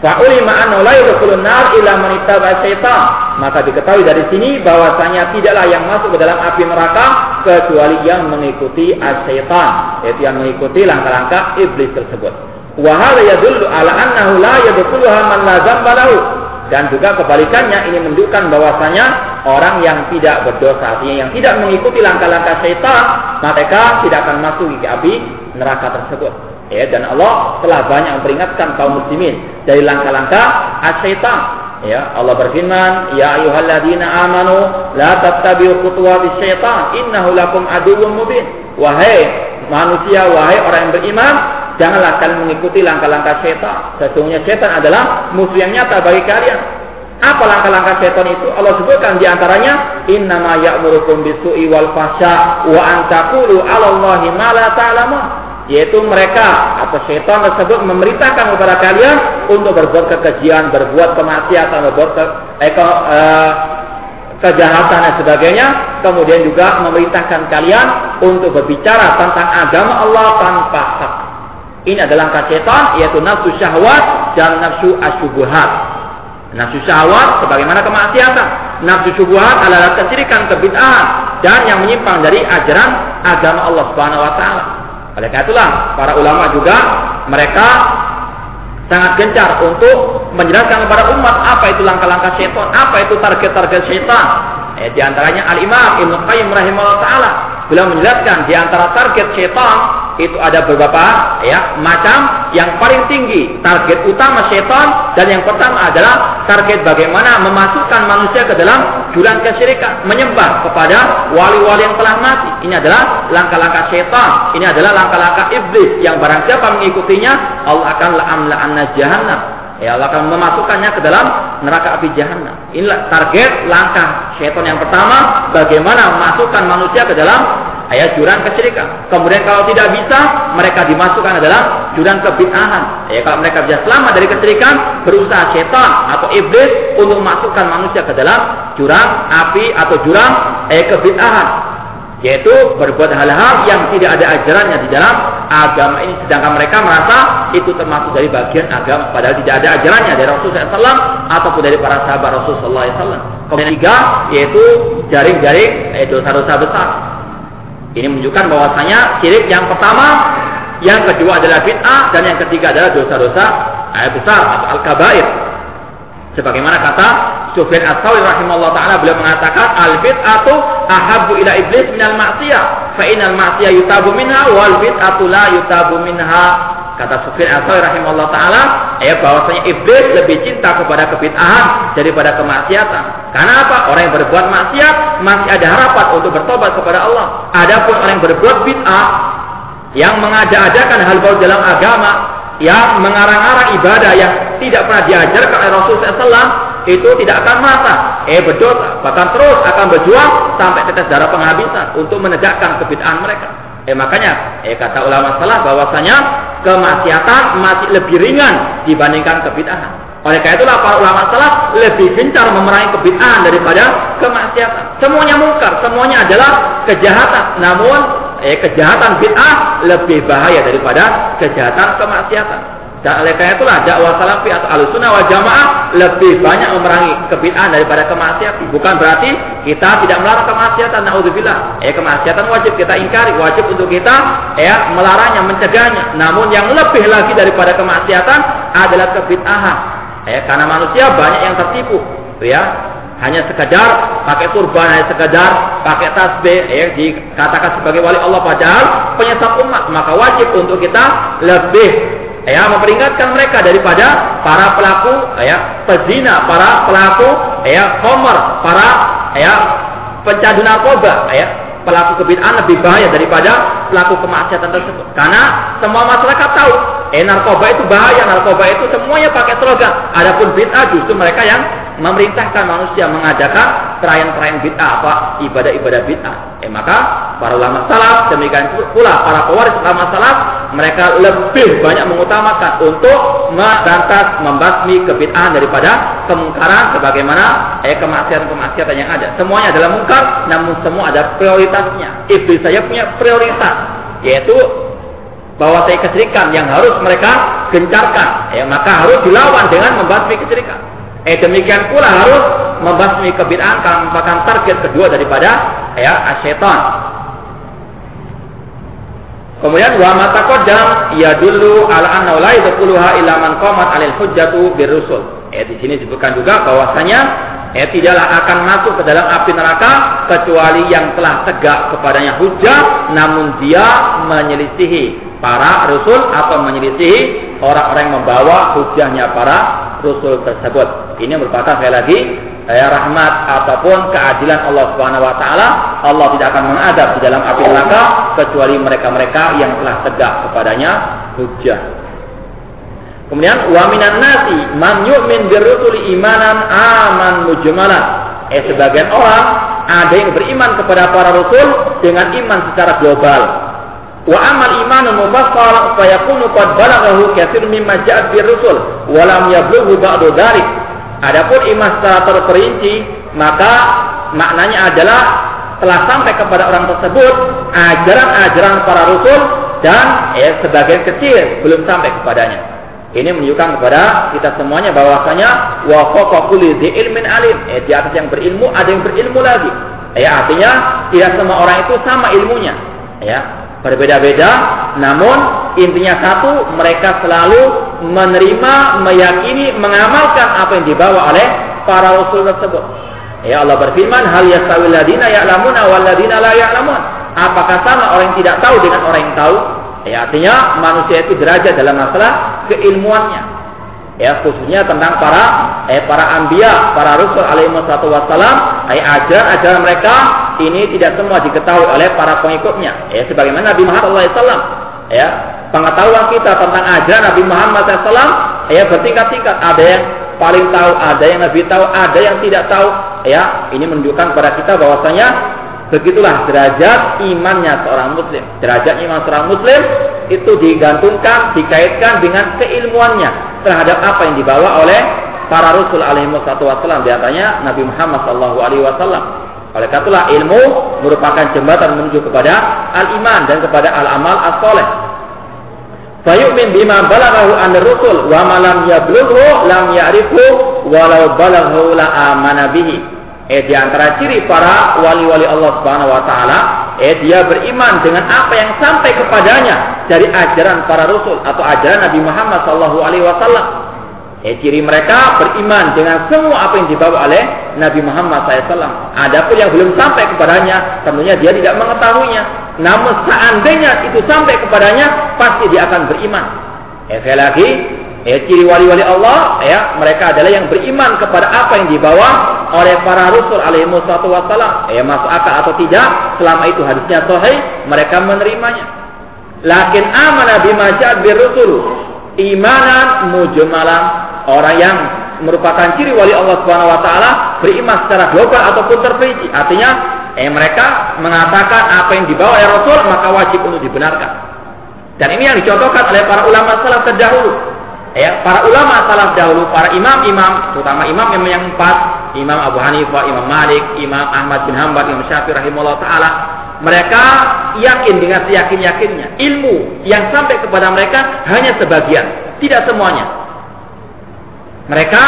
Fa ulima anna la yadkhulun nar illa man ittaba syaitan. Maka diketahui dari sini bahwasanya tidaklah yang masuk ke dalam api neraka kecuali yang mengikuti as-syaitan, yaitu yang mengikuti langkah-langkah iblis tersebut. Wa hadza yadullu ala annahu la yadkhuluha man la dzamba lahu. Dan juga kebalikannya, ini menunjukkan bahwasanya orang yang tidak berdosa, artinya yang tidak mengikuti langkah-langkah syaitan, mereka tidak akan masuk ke api neraka tersebut. Ya, dan Allah telah banyak memperingatkan kaum muslimin dari langkah-langkah as-syaitan. Ya, Allah berfirman, ya ayyuhalladzina amanu la tattabi'u khutuwatis syaitan innahu lakum aduwwun mubin. Wahai manusia, wahai orang yang beriman, janganlah kalian mengikuti langkah-langkah syaitan. Sesungguhnya syaitan adalah musuh yang nyata bagi kalian. Apa langkah-langkah syaitan itu? Allah sebutkan di antaranya, innama ya'murukum bisu'i wal fahsya wa an taqulu 'alallahi ma la ta'lamun. Yaitu mereka atau syaitan tersebut memerintahkan kepada kalian untuk berbuat kekejian, berbuat kemaksiatan, berbuat kejahatan dan sebagainya. Kemudian juga memerintahkan kalian untuk berbicara tentang agama Allah tanpa hak. Ini adalah langkah syaitan, yaitu nafsu syahwat dan nafsu asyubuhat. Nafsu syahwat sebagaimana kemaksiatan, nafsu syubuhat adalah kesyirikan, kebid'ahan, dan yang menyimpang dari ajaran agama Allah Subhanahu wa taala. Oleh karena itulah para ulama juga mereka sangat gencar untuk menjelaskan kepada umat apa itu langkah-langkah syaitan, apa itu target-target syaitan. Di antaranya Al-Imam Ibnu Qayyim rahimahullah taala, beliau menjelaskan di antara target syaitan itu ada beberapa macam. Yang paling tinggi target utama syaitan, dan yang pertama adalah target bagaimana memasukkan manusia ke dalam jurang kesyirikan, menyembah kepada wali-wali yang telah mati. Ini adalah langkah-langkah syaitan, ini adalah langkah-langkah iblis yang barang siapa mengikutinya Allah akan la'amla'anna jahannam. Allah akan memasukkannya ke dalam neraka api jahannam. Inilah target langkah syaitan yang pertama, bagaimana memasukkan manusia ke dalam jurang kesyirikan. Kemudian kalau tidak bisa, mereka dimasukkan adalah jurang kebid'ahan. Kalau mereka bisa selamat dari kesyirikan, berusaha syaitan atau iblis untuk memasukkan manusia ke dalam jurang api atau jurang kebid'ahan, yaitu berbuat hal-hal yang tidak ada ajarannya di dalam agama ini, sedangkan mereka merasa itu termasuk dari bagian agama, padahal tidak ada ajarannya dari Rasulullah SAW ataupun dari para sahabat Rasulullah SAW. Kemudian tiga, yaitu jaring-jaring dosa-dosa besar. Ini menunjukkan bahwasanya syirik yang pertama, yang kedua adalah bid'ah, dan yang ketiga adalah dosa-dosa besar atau al-kabair. Sebagaimana kata Sufyan Ats-Tsauri rahimahullah taala, beliau mengatakan al-bid'atu ahabbu ila iblis minal ma'siyah, fa innal ma'siyah yutabu minha wal bid'atu la yutabu minha. Kata Sufyan Ats-Tsauri rahimahullah taala, bahwasanya iblis lebih cinta kepada kebid'ahan daripada kemaksiatan. Karena apa? Orang yang berbuat maksiat masih ada harapan untuk bertobat kepada Allah. Adapun orang yang berbuat bid'ah, yang mengada-adakan hal baru dalam agama, yang mengarang-arang ibadah yang tidak pernah diajarkan oleh Rasulullah SAW, itu tidak akan mata, berdosa, bahkan terus akan berjuang sampai tetes darah penghabisan untuk menegakkan kebid'ahan mereka. Makanya kata ulama salaf bahwasanya kemaksiatan masih lebih ringan dibandingkan kebid'ahan. Oleh karena itulah para ulama salaf lebih gencar memerangi kebid'ahan daripada kemaksiatan. Semuanya mungkar, semuanya adalah kejahatan. Namun kejahatan bid'ah lebih bahaya daripada kejahatan kemaksiatan. Dan oleh karena itulah dakwah salafi atau Ahlussunnah wal Jamaah lebih banyak memerangi kebid'ahan daripada kemaksiatan. Bukan berarti kita tidak melarang kemaksiatan, naudzubillah. Kemaksiatan wajib kita ingkari, wajib untuk kita melarangnya, mencegahnya. Namun yang lebih lagi daripada kemaksiatan adalah kebid'ahan. Karena manusia banyak yang tertipu, hanya sekedar pakai turban, hanya sekedar pakai tasbih, dikatakan sebagai wali Allah padahal penyesat umat. Maka wajib untuk kita lebih memperingatkan mereka daripada para pelaku pezina, para pelaku khomer, para pencandu narkoba, pelaku kebid'ahan lebih bahaya daripada pelaku kemaksiatan tersebut. Karena semua masyarakat tahu, narkoba itu bahaya, narkoba itu semuanya pakai slogan. Adapun bid'ah justru mereka yang memerintahkan manusia mengadakan perayaan-perayaan bid'ah, ibadah-ibadah bid'ah. Maka para ulama salaf, demikian pula para pewaris ulama salaf, mereka lebih banyak mengutamakan untuk memberantas, membasmi kebid'ahan daripada kemungkaran, sebagaimana kemaksiatan-kemaksiatan yang ada. Semuanya adalah mungkar, namun semua ada prioritasnya. Iblis saja punya prioritas, yaitu bahwa kesyirikan yang harus mereka gencarkan, maka harus dilawan dengan membasmi kesyirikan. Demikian pula harus membasmi kebid'ahan, karena merupakan target kedua daripada syaitan. Kemudian wa ma taqaddam yadullu ala anna la yadkhuluha illa man qamat 'alal hujjatu birrusul. Di sini disebutkan juga bahwasanya tidaklah akan masuk ke dalam api neraka kecuali yang telah tegak kepadanya hujjah, namun dia menyelisihi para rasul atau menyelisihi orang-orang yang membawa hujjahnya para rasul tersebut. Ini merupakan sekali lagi rahmat ataupun keadilan Allah Subhanahu wa taala. Allah tidak akan mengadab di dalam api neraka kecuali mereka-mereka yang telah tegak kepadanya hujjah. Kemudian wa minan nasi man yu'min birrusuli imanan aman mujmalan. Sebagian orang ada yang beriman kepada para rasul dengan iman secara global. Wa amal imanun mufassal fa yakunu qad balaghahu katsirun mimma ja'a birrusul wa lam yablughu ba'du dzalik. Adapun iman secara terperinci, maka maknanya adalah telah sampai kepada orang tersebut ajaran-ajaran para rasul dan sebagian kecil belum sampai kepadanya. Ini menunjukkan kepada kita semuanya bahwasanya wa fawqa kulli dzi ilmin alim. Di atas yang berilmu ada yang berilmu lagi. Artinya tidak semua orang itu sama ilmunya. Berbeda-beda, namun intinya satu, mereka selalu menerima, meyakini, mengamalkan apa yang dibawa oleh para rasul tersebut. Allah berfirman, hal yastawil ladina ya'lamuna wal ladina la ya'lamun. Apakah sama orang yang tidak tahu dengan orang yang tahu? Artinya manusia itu derajat dalam masalah keilmuannya. Khususnya tentang para anbiya, para rasul alaihi wassalam, ajaran-ajaran mereka ini tidak semua diketahui oleh para pengikutnya. Sebagaimana Nabi Muhammad SAW, pengetahuan kita tentang ajaran Nabi Muhammad SAW bertingkat-tingkat. Ada yang paling tahu, ada yang lebih tahu, ada yang tidak tahu. Ini menunjukkan kepada kita bahwasanya begitulah derajat imannya seorang muslim. Derajat iman seorang muslim itu digantungkan, dikaitkan dengan keilmuannya terhadap apa yang dibawa oleh para rasul alaihi wassalam, di antaranya Nabi Muhammad sallallahu alaihi wasallam. Oleh karena itulah ilmu merupakan jembatan menuju kepada al-iman dan kepada al-amal as-saleh. Fayu'min bima balaghahu an-rusul wa ma lam yablughu lam ya'rifu walau balaghahu la amana bihi. Di antara ciri para wali-wali Allah Subhanahu wa taala, dia beriman dengan apa yang sampai kepadanya dari ajaran para rasul atau ajaran Nabi Muhammad sallallahu alaihi wasallam. Ciri mereka beriman dengan semua apa yang dibawa oleh Nabi Muhammad SAW. Adapun yang belum sampai kepadanya, tentunya dia tidak mengetahuinya. Namun seandainya itu sampai kepadanya, pasti dia akan beriman. Sekali lagi, ciri wali-wali Allah, mereka adalah yang beriman kepada apa yang dibawa oleh para rasul alaihi wassalam. Masuk akal atau tidak, selama itu hadisnya sahih, mereka menerimanya. Lakin amana bima ja'a birrusul imanan mujmalan. Orang yang merupakan ciri wali Allah Subhanahu wa taala beriman secara global ataupun terperinci. Artinya mereka mengatakan apa yang dibawa oleh Rasul maka wajib untuk dibenarkan. Dan ini yang dicontohkan oleh para ulama salaf terdahulu. Para ulama salaf dahulu, para imam-imam, terutama imam yang empat, Imam Abu Hanifah, Imam Malik, Imam Ahmad bin Hanbal, Imam Syafi'i rahimahullah taala, mereka yakin dengan seyakin-yakinnya ilmu yang sampai kepada mereka hanya sebagian, tidak semuanya. Mereka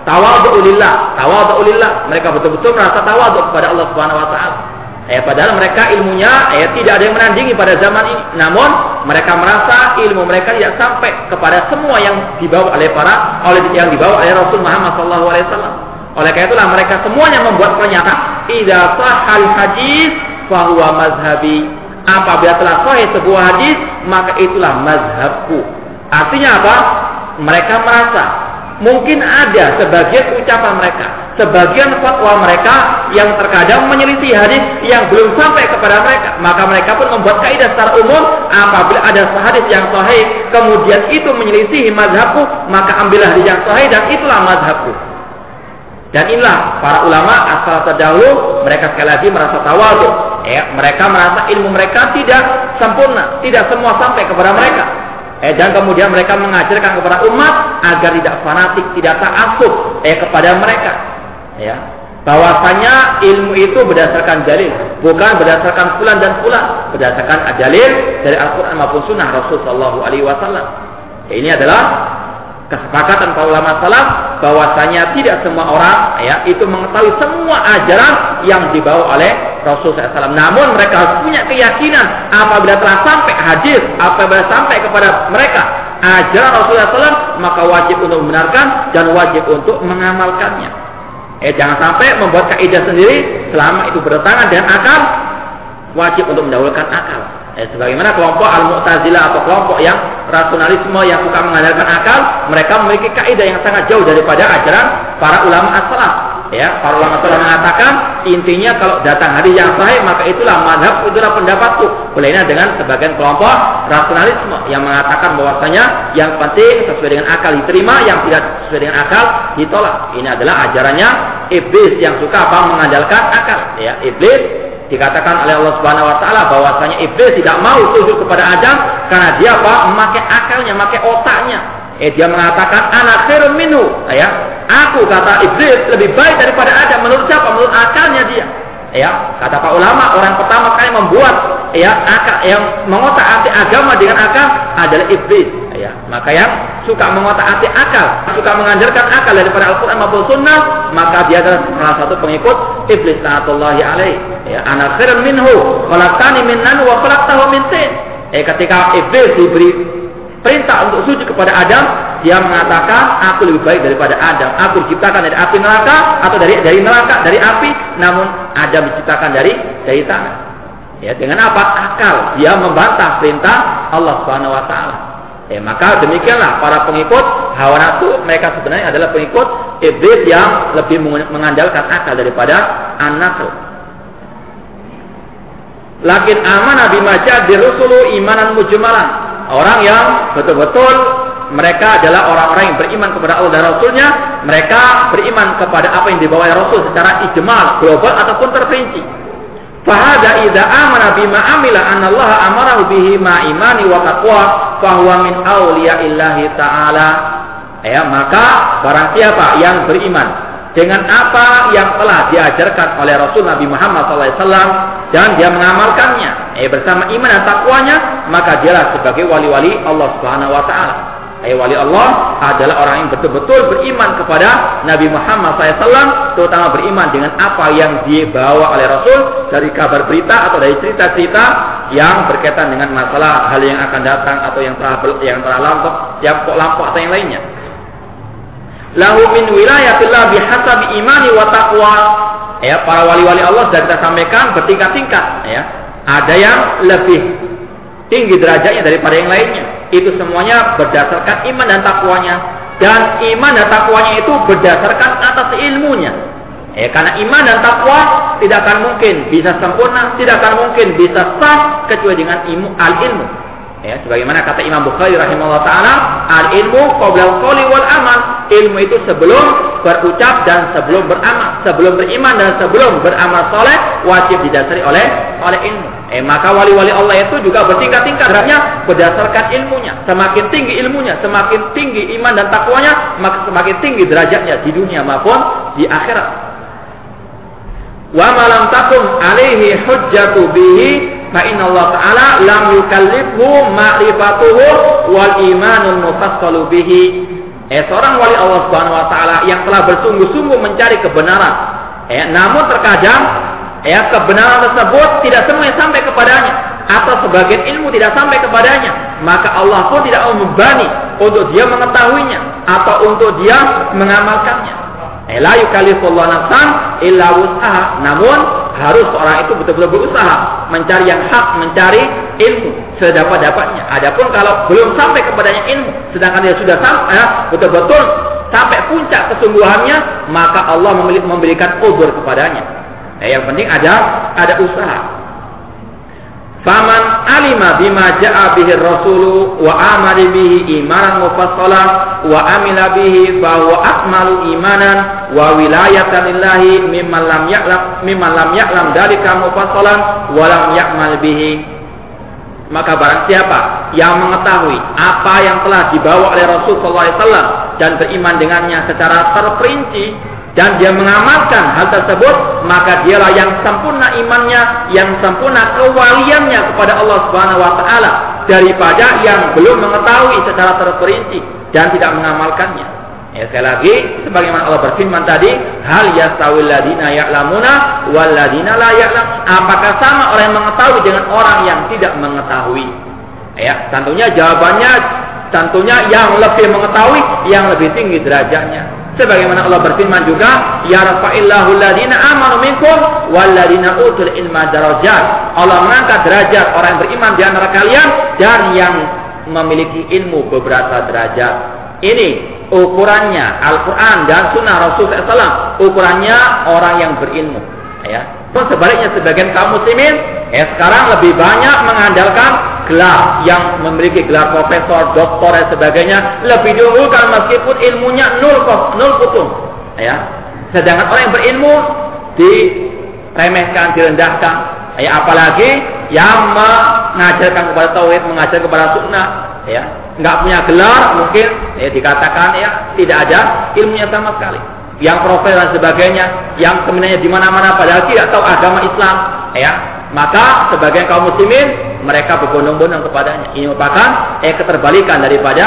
tawadhu lillah, mereka betul-betul merasa tawadhu kepada Allah Subhanahu wa taala. Padahal mereka ilmunya tidak ada yang menandingi pada zaman ini. Namun mereka merasa ilmu mereka tidak sampai kepada semua yang dibawa oleh yang dibawa oleh Rasul Muhammad sallallahu alaihi wasallam. Oleh karena itulah mereka semuanya membuat pernyataan, idza sahal hadis fa huwa mazhabi. Apabila telah sahih sebuah hadis, maka itulah mazhabku. Artinya apa? Mereka merasa mungkin ada sebagian ucapan mereka sebagian fatwa mereka yang terkadang menyelisih hadis yang belum sampai kepada mereka, maka mereka pun membuat kaidah secara umum, apabila ada hadis yang sahih kemudian itu menyelisihi mazhabku, maka ambillah hadis yang sahih dan itulah mazhabku. Dan inilah para ulama asal terdahulu, mereka sekali lagi merasa tawadhu, mereka merasa ilmu mereka tidak sempurna, tidak semua sampai kepada mereka. Dan kemudian mereka mengajarkan kepada umat agar tidak fanatik, tidak ta'assub kepada mereka. Bahwasanya ilmu itu berdasarkan dalil, bukan berdasarkan fulan dan fulan, berdasarkan dalil dari Al-Quran maupun Sunnah Rasul Sallallahu Alaihi Wasallam. Ini adalah kesepakatan para ulama salaf, bahwasanya tidak semua orang itu mengetahui semua ajaran yang dibawa oleh Rasul SAW. Namun mereka harus punya keyakinan apabila telah sampai hadis, apabila sampai kepada mereka ajaran Rasulullah SAW, maka wajib untuk membenarkan dan wajib untuk mengamalkannya. Jangan sampai membuat kaidah sendiri selama itu bertentangan dengan akal, wajib untuk mendahulukan akal. Sebagaimana kelompok Al-Mu'tazilah atau kelompok yang rasionalisme yang suka mengandalkan akal, mereka memiliki kaidah yang sangat jauh daripada ajaran para ulama as-salaf. Para ulama as-salaf mengatakan intinya kalau datang hadis yang sahih maka itulah mazhab, itulah pendapatku. Berbeda dengan sebagian kelompok rasionalisme yang mengatakan bahwasanya yang penting sesuai dengan akal diterima, yang tidak sesuai dengan akal ditolak. Ini adalah ajarannya iblis yang suka mengandalkan akal. Iblis dikatakan oleh Allah Subhanahu wa taala bahwasanya iblis tidak mau sujud kepada Adam karena dia memakai akalnya, memakai otaknya. Dia mengatakan ana khairun minhu. Aku, kata iblis, lebih baik daripada Adam. Menurut siapa? Menurut akalnya dia. Kata para ulama, orang pertama kali membuat akal, yang mengotak-atik agama dengan akal adalah iblis. Maka yang suka mengotak-atik akal, suka mengandalkan akal daripada Al-Quran maupun Sunnah, maka dia adalah salah satu pengikut iblis ta'atullahi alaihi. Ana khairun minhu khalaqtani min nar wa khalaqtahu min tin. Ketika iblis diberi perintah untuk sujud kepada Adam, dia mengatakan aku lebih baik daripada Adam. Aku diciptakan dari api neraka atau dari neraka, dari api, namun Adam diciptakan dari tanah. Dengan apa? Akal. Dia membantah perintah Allah Subhanahu wa taala. Maka demikianlah para pengikut hawa nafsu, mereka sebenarnya adalah pengikut iblis yang lebih mengandalkan akal daripada an-naql. Lakin amanah bima ja'a rusulu imanan mujmalan. Orang yang betul-betul mereka adalah orang-orang yang beriman kepada Allah dan Rasulnya, mereka beriman kepada apa yang dibawa oleh Rasul secara ijmal, global ataupun terperinci. Fahada idza amana bima amila anallaha amarahu bihi ma imani wa taqwa fahuwa min auliya'illahi ta'ala. Maka barang siapa yang beriman dengan apa yang telah diajarkan oleh Rasul Nabi Muhammad SAW dan dia mengamalkannya bersama iman dan takwanya, maka dialah sebagai wali-wali Allah Subhanahu wa taala. Wali Allah adalah orang yang betul-betul beriman kepada Nabi Muhammad SAW, terutama beriman dengan apa yang dibawa oleh Rasul dari kabar berita atau dari cerita-cerita yang berkaitan dengan masalah hal yang akan datang atau yang telah lampau atau yang lainnya. Lahu min wilayatillah bihasabi imani wa taqwa. Para wali-wali Allah sudah kita sampaikan bertingkat-tingkat. Ada yang lebih tinggi derajatnya daripada yang lainnya. Itu semuanya berdasarkan iman dan takwanya. Dan iman dan takwanya itu berdasarkan atas ilmunya. Karena iman dan takwa tidak akan mungkin bisa sempurna, tidak akan mungkin bisa sah kecuali dengan al-ilmu. Sebagaimana kata Imam Bukhari rahimahullah ta'ala, al-ilmu qabla al-qawli wal amal. Ilmu itu sebelum berucap dan sebelum beramal, sebelum beriman dan sebelum beramal soleh, wajib didasari oleh ilmu. Maka wali-wali Allah itu juga bertingkat-tingkat derajatnya berdasarkan ilmunya. Semakin tinggi ilmunya, semakin tinggi iman dan takwanya, maka semakin tinggi derajatnya di dunia maupun di akhirat. Wa ma lam takum alaihi hujjatu bihi fa inna Allah ta'ala lam yukallifhu ma'rifatuhu wal imanul mufassalu bihi. Seorang wali Allah Subhanahu wa taala yang telah bersungguh-sungguh mencari kebenaran, namun terkadang kebenaran tersebut tidak semua sampai kepadanya, atau sebagian ilmu tidak sampai kepadanya, maka Allah pun tidak membebani untuk dia mengetahuinya atau untuk dia mengamalkannya. La yukallifullahu nafsan illa wus'aha. Namun harus orang itu betul-betul berusaha mencari yang hak, mencari ilmu sedapat-dapatnya. Adapun kalau belum sampai kepadanya ilmu, sedangkan dia sudah sampai betul-betul sampai puncak kesungguhannya, maka Allah memberikan uzur kepadanya. Yang penting ada usaha. Faman alima bima ja'a bihi rasulu wa amara bihi imanan mufassalan wa amila bihi fa huwa akmalu imanan wa wilayatan lillahi mimman lam ya'lam dalika mufassalan wa lam ya'mal bihi. Maka barang siapa yang mengetahui apa yang telah dibawa oleh Rasul sallallahu alaihi wasallam dan beriman dengannya secara terperinci dan dia mengamalkan hal tersebut, maka dialah yang sempurna imannya, yang sempurna kewaliannya kepada Allah Subhanahu wa taala, daripada yang belum mengetahui secara terperinci dan tidak mengamalkannya. Sekali lagi, sebagaimana Allah berfirman tadi, hal yastawil ladina ya'lamuna wal ladina la ya'lam. Apakah sama orang yang mengetahui dengan orang yang tidak mengetahui? Tentunya jawabannya yang lebih mengetahui, yang lebih tinggi derajatnya. Sebagaimana Allah berfirman juga, ya rafa'illahu alladhina amanu minkum walladhina utul ilma darajat. Allah mengangkat derajat orang yang beriman di antara kalian dan yang memiliki ilmu beberapa derajat. Ini ukurannya Al-Quran dan Sunnah Rasul SAW, ukurannya orang yang berilmu. Pun sebaliknya sebagian kaum muslimin sekarang lebih banyak mengandalkan gelar, yang memiliki gelar profesor, doktor dan sebagainya lebih diunggulkan meskipun ilmunya nol putung. Sedangkan orang yang berilmu diremehkan, direndahkan. Apalagi yang mengajarkan kepada tauhid, mengajarkan kepada sunnah, nggak punya gelar, mungkin dikatakan tidak ada ilmunya sama sekali. Yang profesor dan sebagainya, yang sebenarnya di mana-mana padahal tidak tahu agama Islam, maka sebagian kaum muslimin mereka berbondong-bondong kepadanya. Ini merupakan keterbalikan daripada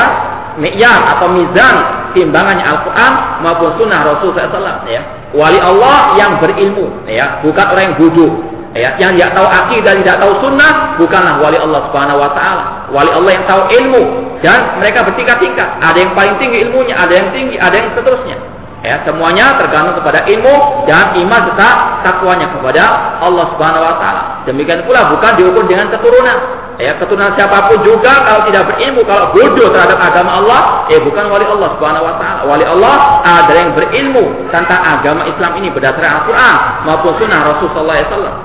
mi'yar atau mizan timbangannya Al-Quran maupun Sunnah Rasul SAW. Wali Allah yang berilmu, bukan orang yang bodoh. Yang tidak tahu akidah, tidak tahu sunnah, bukanlah wali Allah Subhanahu wa taala. Wali Allah yang tahu ilmu, dan mereka bertingkat-tingkat. Ada yang paling tinggi ilmunya, ada yang tinggi, ada yang seterusnya. Semuanya tergantung kepada ilmu dan iman serta takwanya kepada Allah Subhanahu wa taala. Demikian pula bukan diukur dengan keturunan. Keturunan siapapun juga kalau tidak berilmu, kalau bodoh terhadap agama Allah, bukan wali Allah Subhanahu wa taala. Wali Allah adalah yang berilmu tentang agama Islam ini berdasarkan Al-Quran maupun Sunnah Rasul sallallahu alaihi wasallam.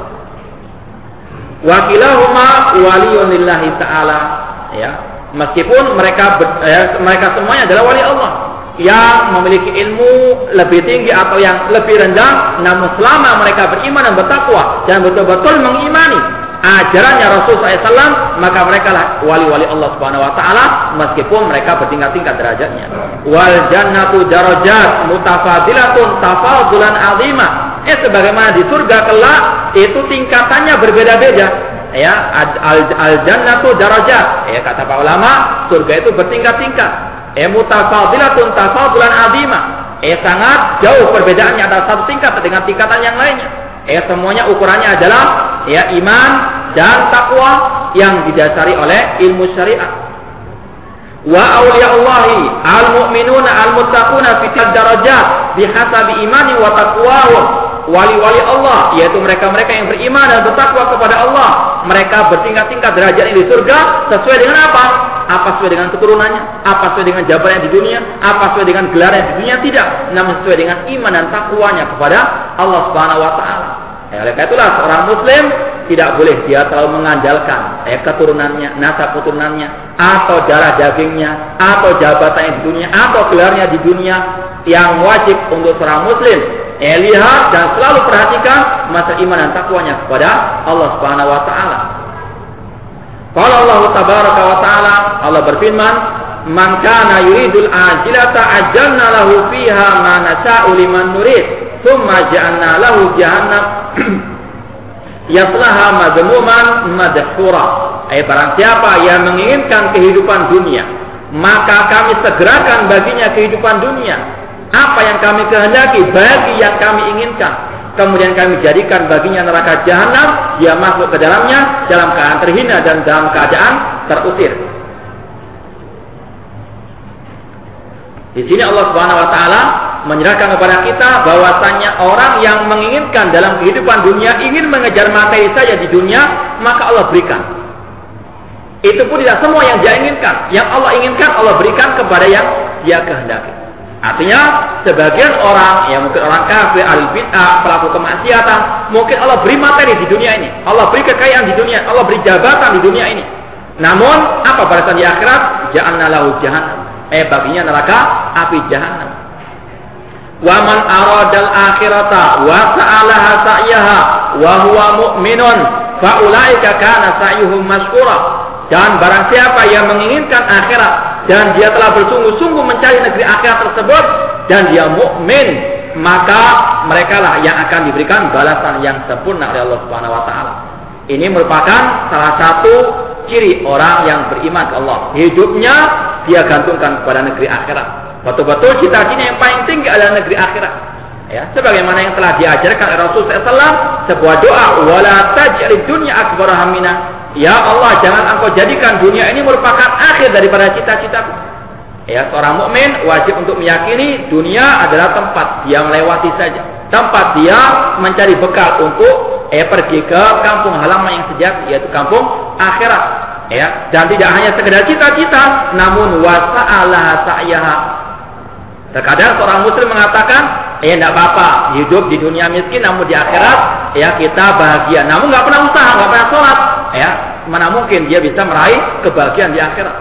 Wa kilahuma waliyun lillahi ta'ala. Meskipun mereka semuanya adalah wali Allah yang memiliki ilmu lebih tinggi atau yang lebih rendah, namun selama mereka beriman dan bertakwa dan betul-betul mengimani ajarannya Rasul SAW, maka mereka lah wali-wali Allah Subhanahu wa taala meskipun mereka bertingkat-tingkat derajatnya. Wal jannatu darajat mutafadilatun tafadulan azima. Sebagaimana di surga kelak itu tingkatannya berbeda-beda. Al jannatu darajat. Kata para ulama, surga itu bertingkat-tingkat. Mutafadilatun tafadulan azima. Sangat jauh perbedaannya antara satu tingkat dengan tingkatan yang lainnya. Semuanya ukurannya adalah iman dan takwa yang didasari oleh ilmu syariat. Wa awliyaullahi al-mu'minuna al-muttaquna fi darajat bihasabi imani wa taqwahum. Wali-wali Allah, yaitu mereka-mereka yang beriman dan bertakwa kepada Allah, mereka bertingkat-tingkat derajatnya di surga sesuai dengan apa? Apa sesuai dengan keturunannya? Apa sesuai dengan jabatannya di dunia? Apa sesuai dengan gelarnya di dunia? Tidak, namun sesuai dengan iman dan takwanya kepada Allah Subhanahu wa taala. Oleh karena itulah seorang muslim tidak boleh dia terlalu mengandalkan keturunannya, nasab keturunannya, atau darah dagingnya, atau jabatannya di dunia, atau gelarnya di dunia. Yang wajib untuk seorang muslim lihat dan selalu perhatikan masa iman dan takwanya kepada Allah Subhanahu wa taala. Qala Allah tabaraka wa taala, Allah berfirman, "Man kana yuridul ajilata ajjalna lahu fiha ma nasha'u liman nurid, tsumma ja'alna lahu jahannam yaslaha madhmuman madhura." Barang siapa yang menginginkan kehidupan dunia, maka kami segerakan baginya kehidupan dunia apa yang kami kehendaki bagi yang kami inginkan. Kemudian kami jadikan baginya neraka jahanam, dia masuk ke dalamnya dalam keadaan terhina dan dalam keadaan terusir. Di sini Allah Subhanahu wa taala menyerahkan kepada kita bahwasannya orang yang menginginkan dalam kehidupan dunia, ingin mengejar materi saja di dunia, maka Allah berikan. Itu pun tidak semua yang dia inginkan. Yang Allah inginkan Allah berikan kepada yang dia kehendaki. Artinya sebagian orang, ya mungkin orang kafir, ahli bid'ah, pelaku kemaksiatan, mungkin Allah beri materi di dunia ini, Allah beri kekayaan di dunia, Allah beri jabatan di dunia ini. Namun apa balasan di akhirat? Ja'alna lahu jahannam. Baginya neraka api jahannam. Wa man aradal akhirata wa sa'alaha sa'yaha wa huwa mu'minun fa ulaika kana sa'yuhum mashkura. Dan barang siapa yang menginginkan akhirat dan dia telah bersungguh-sungguh mencari negeri akhirat tersebut dan dia mukmin, maka merekalah yang akan diberikan balasan yang sempurna oleh Allah Subhanahu wa taala. Ini merupakan salah satu ciri orang yang beriman ke Allah. Hidupnya dia gantungkan kepada negeri akhirat. Betul-betul cita-cita yang paling tinggi adalah negeri akhirat. Ya, sebagaimana yang telah diajarkan oleh Rasul SAW, sebuah doa, wala taj'alid dunya akbar hammina. Ya Allah, jangan engkau jadikan dunia ini merupakan akhir daripada cita-citaku. Ya, seorang mukmin wajib untuk meyakini dunia adalah tempat dia melewati saja, tempat dia mencari bekal untuk pergi ke kampung halaman yang sejati, yaitu kampung akhirat. Ya, dan tidak hanya sekedar cita-cita, namun wasa'alaha sa'yaha. Terkadang seorang muslim mengatakan, tidak apa-apa, hidup di dunia miskin, namun di akhirat ya kita bahagia. Namun nggak pernah usaha, nggak pernah sholat. Ya, mana mungkin dia bisa meraih kebahagiaan di akhirat?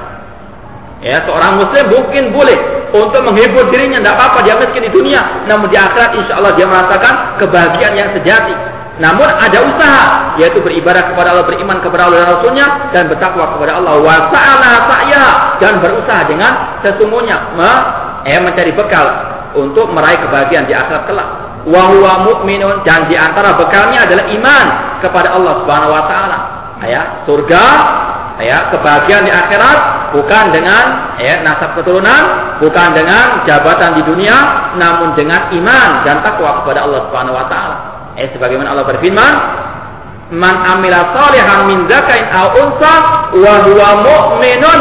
Ya, seorang muslim mungkin boleh untuk menghibur dirinya, tidak apa-apa dia miskin di dunia, namun di akhirat insya Allah dia merasakan kebahagiaan yang sejati. Namun ada usaha, yaitu beribadah kepada Allah, beriman kepada Allah dan Rasulnya, dan bertakwa kepada Allah. Wa sa'alaha sa'yaha, dan berusaha dengan sesungguhnya mencari bekal untuk meraih kebahagiaan di akhirat kelak. Wa huwa mu'minun, dan di antara bekalnya adalah iman kepada Allah Subhanahu wa taala. Ya, surga, ya, kebahagiaan di akhirat bukan dengan nasab keturunan, bukan dengan jabatan di dunia, namun dengan iman dan takwa kepada Allah Subhanahu wa taala. Sebagaimana Allah berfirman, "Man amila shalihan min dzakarin aw unsa wa huwa mu'minun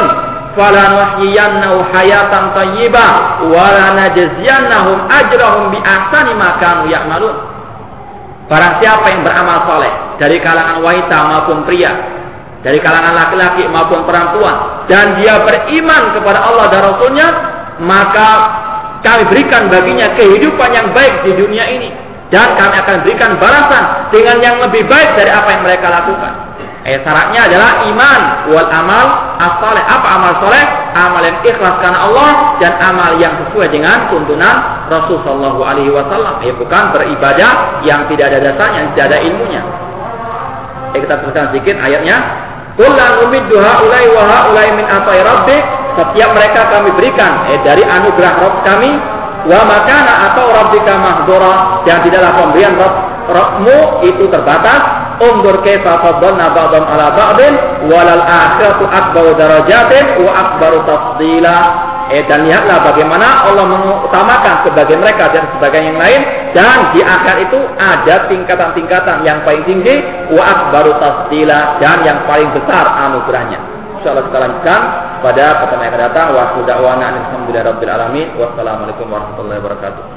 falanuhyiyannahu hayatan thayyibah wa lanajziyannahum ajrahum bi ahsani ma kanu ya'malun." Barang siapa yang beramal saleh dari kalangan wanita maupun pria, dari kalangan laki-laki maupun perempuan, dan dia beriman kepada Allah dan Rasulnya, maka kami berikan baginya kehidupan yang baik di dunia ini, dan kami akan berikan balasan dengan yang lebih baik dari apa yang mereka lakukan. Syaratnya adalah iman wal amal as-saleh. Apa amal saleh? Amal yang ikhlas karena Allah dan amal yang sesuai dengan tuntunan Rasul sallallahu alaihi wasallam. Bukan beribadah yang tidak ada dasarnya, yang tidak ada ilmunya. Kita teruskan sedikit ayatnya. Qul la numiddu haula'i wa haula'i min atai rabbik. Setiap mereka kami berikan dari anugerah Rabb kami, wa makana atau rabbika mahdura, dan tidaklah pemberian Rabbmu itu terbatas. Undur kaifa faddalna ba'dhum ala ba'din walal akhiratu akbaru darajatin wa akbaru tafdila. Dan lihatlah bagaimana Allah mengutamakan sebagian mereka dan sebagian yang lain, dan di akhir itu ada tingkatan-tingkatan yang paling tinggi, wa akbaru tafdila, dan yang paling besar anugerahnya. Insyaallah kita lanjutkan pada pertemuan yang akan datang. Wa da'wana alhamdulillahi rabbil alamin. Wassalamualaikum warahmatullahi wabarakatuh.